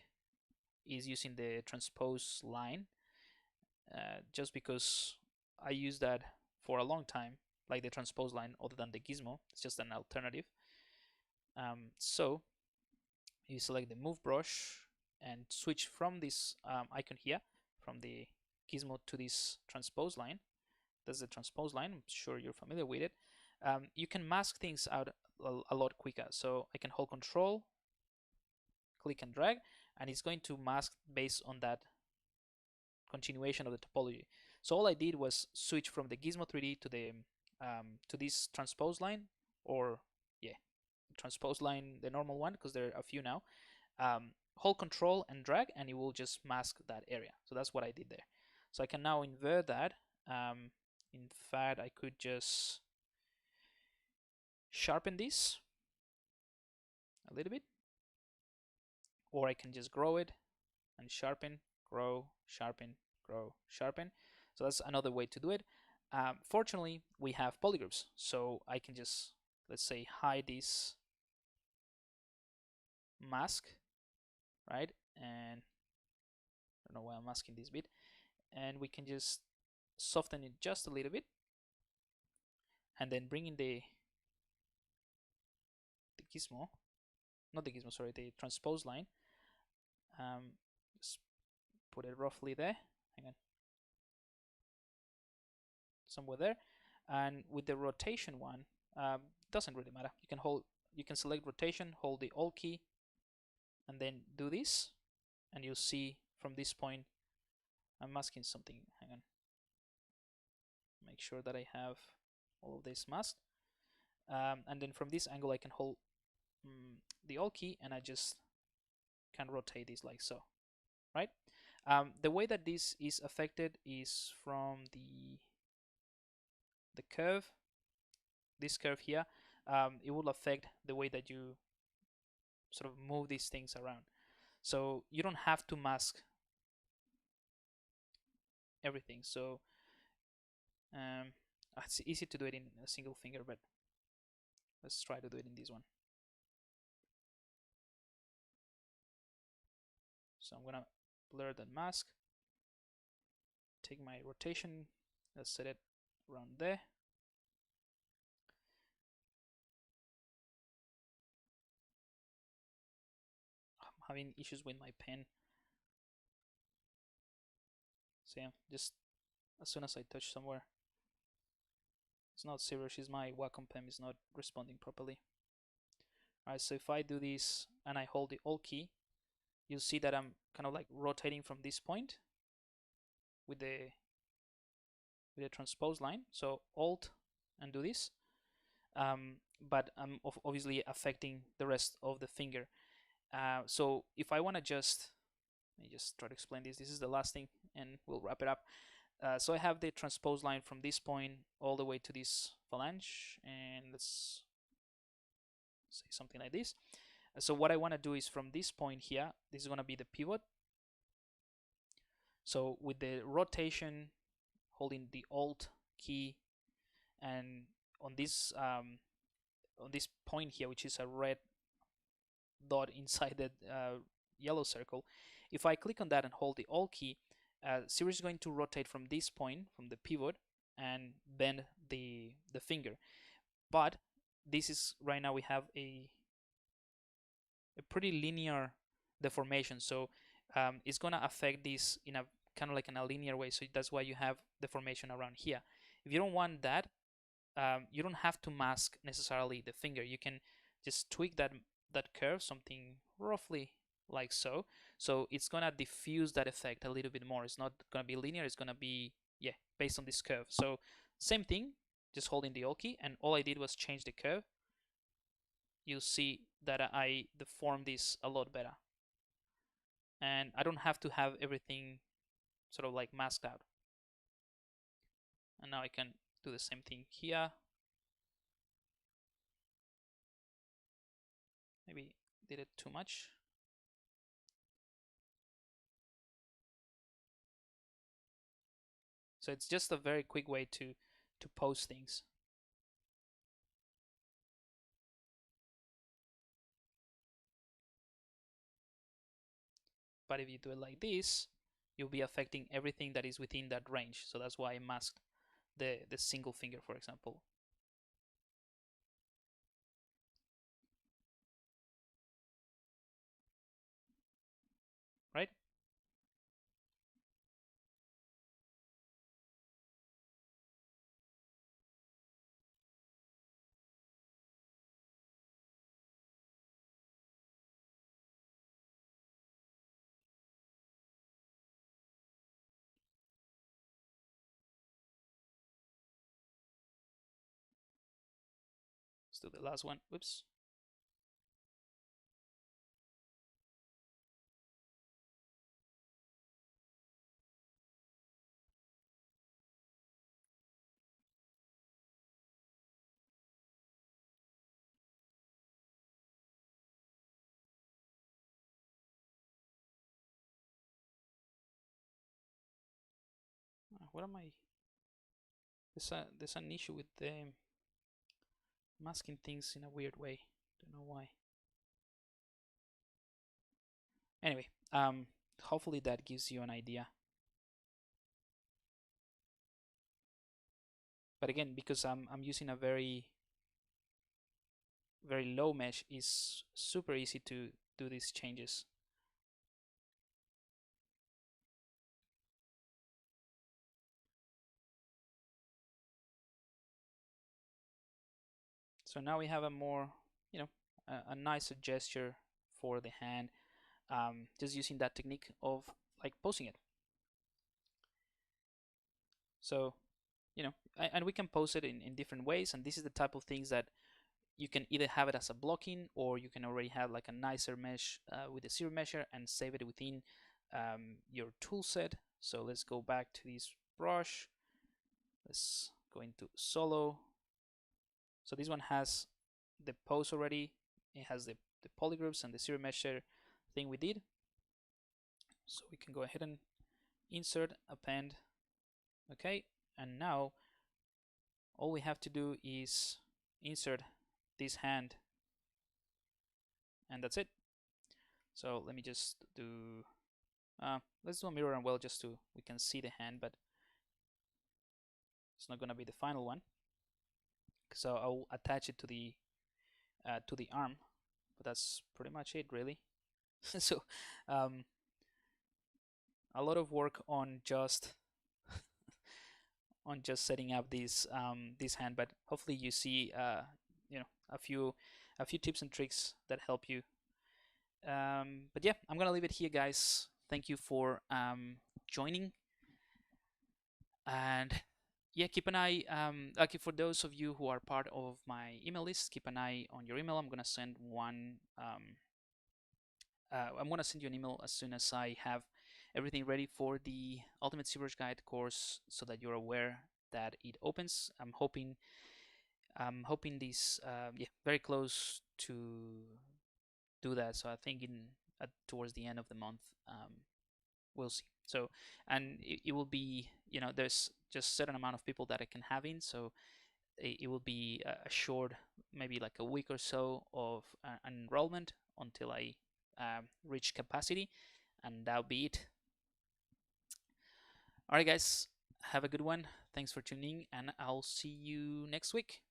is using the transpose line, just because I use that for a long time, like the transpose line, other than the gizmo. It's just an alternative. So you select the move brush, and switch from this icon here, from the gizmo to this transpose line. That's the transpose line. I'm sure you're familiar with it. You can mask things out a lot quicker. So I can hold Control, click and drag, and it's going to mask based on that continuation of the topology. So all I did was switch from the Gizmo 3D to the to this transpose line, or yeah, transpose line, the normal one, because there are a few now. Hold Control and drag, and it will just mask that area. So that's what I did there. So I can now invert that. In fact, I could just sharpen this a little bit, or I can just grow it and sharpen, grow, sharpen, grow, sharpen. So that's another way to do it. Fortunately, we have polygroups, so I can just, let's say, hide this mask, right? And I don't know why I'm masking this bit. And we can just soften it just a little bit, and then bring in the gizmo, not the gizmo, sorry, the transpose line. Just put it roughly there. Hang on, somewhere there. And with the rotation one, doesn't really matter. You can select rotation, hold the Alt key, and then do this, and you'll see from this point, I'm masking something. Hang on, make sure that I have all of this masked. And then from this angle, I can hold the Alt key, and I just can rotate this like so, right? The way that this is affected is from the curve, this curve here. It will affect the way that you sort of move these things around. So you don't have to mask everything. So it's easy to do it in a single finger, but let's try to do it in this one. So I'm gonna blur that mask, take my rotation, let's set it around there. I'm having issues with my pen. So yeah, just as soon as I touch somewhere, it's not ZBrush, it's my Wacom pen is not responding properly. Alright, so if I do this and I hold the Alt key, you'll see that I'm kind of like rotating from this point with the transpose line. So Alt and do this, but I'm obviously affecting the rest of the finger. So if I want to just, let me just try to explain this. This is the last thing, and we'll wrap it up. So I have the transpose line from this point all the way to this phalange, and let's say something like this. So what I want to do is from this point here, this is going to be the pivot. So with the rotation, holding the Alt key, and on this point here, which is a red dot inside the yellow circle, if I click on that and hold the Alt key, ZBrush is going to rotate from this point, from the pivot, and bend the finger. But this is, right now we have a pretty linear deformation, so it's gonna affect this in a kind of like in a linear way. So that's why you have deformation around here. If you don't want that, you don't have to mask necessarily the finger. You can just tweak that curve, something roughly like so. So it's gonna diffuse that effect a little bit more. It's not gonna be linear. It's gonna be, yeah, based on this curve. So same thing, just holding the Alt key, and all I did was change the curve. You'll see that I deform this a lot better, and I don't have to have everything sort of like masked out. And now I can do the same thing here. Maybe did it too much. So it's just a very quick way to pose things. But if you do it like this, you'll be affecting everything that is within that range. So that's why I masked the single finger, for example. Let's do the last one. Oops. What am I? There's an issue with the masking things in a weird way. Don't know why. Anyway, hopefully that gives you an idea. But again, because I'm using a very low mesh, is super easy to do these changes. So now we have a more, a nicer gesture for the hand, just using that technique of like posing it. So, and we can pose it in different ways, and this is the type of things that you can either have it as a blocking, or you can already have like a nicer mesh with a ZBrush and save it within your tool set. So let's go back to this brush. Let's go into solo. So this one has the pose already. It has the polygroups and the ZBrush thing we did. So we can go ahead and insert, append. Okay, and now all we have to do is insert this hand, and that's it. So let me just do, let's do a mirror and well, just so we can see the hand, but it's not gonna be the final one. So I'll attach it to the arm, but that's pretty much it, really. So a lot of work on just setting up this hand, but hopefully you see a few tips and tricks that help you. But yeah, I'm gonna leave it here, guys. Thank you for joining, and yeah, keep an eye, like for those of you who are part of my email list, keep an eye on your email. I'm gonna send one I'm gonna send you an email as soon as I have everything ready for the Ultimate ZBrush Guide course, so that you're aware that it opens. I'm hoping this very close to do that. So I think towards the end of the month, we'll see. So, and it will be, there's just certain amount of people that I can have in, so it will be a short, maybe like a week or so of an enrollment until I reach capacity, and that'll be it. All right, guys, have a good one. Thanks for tuning, and I'll see you next week.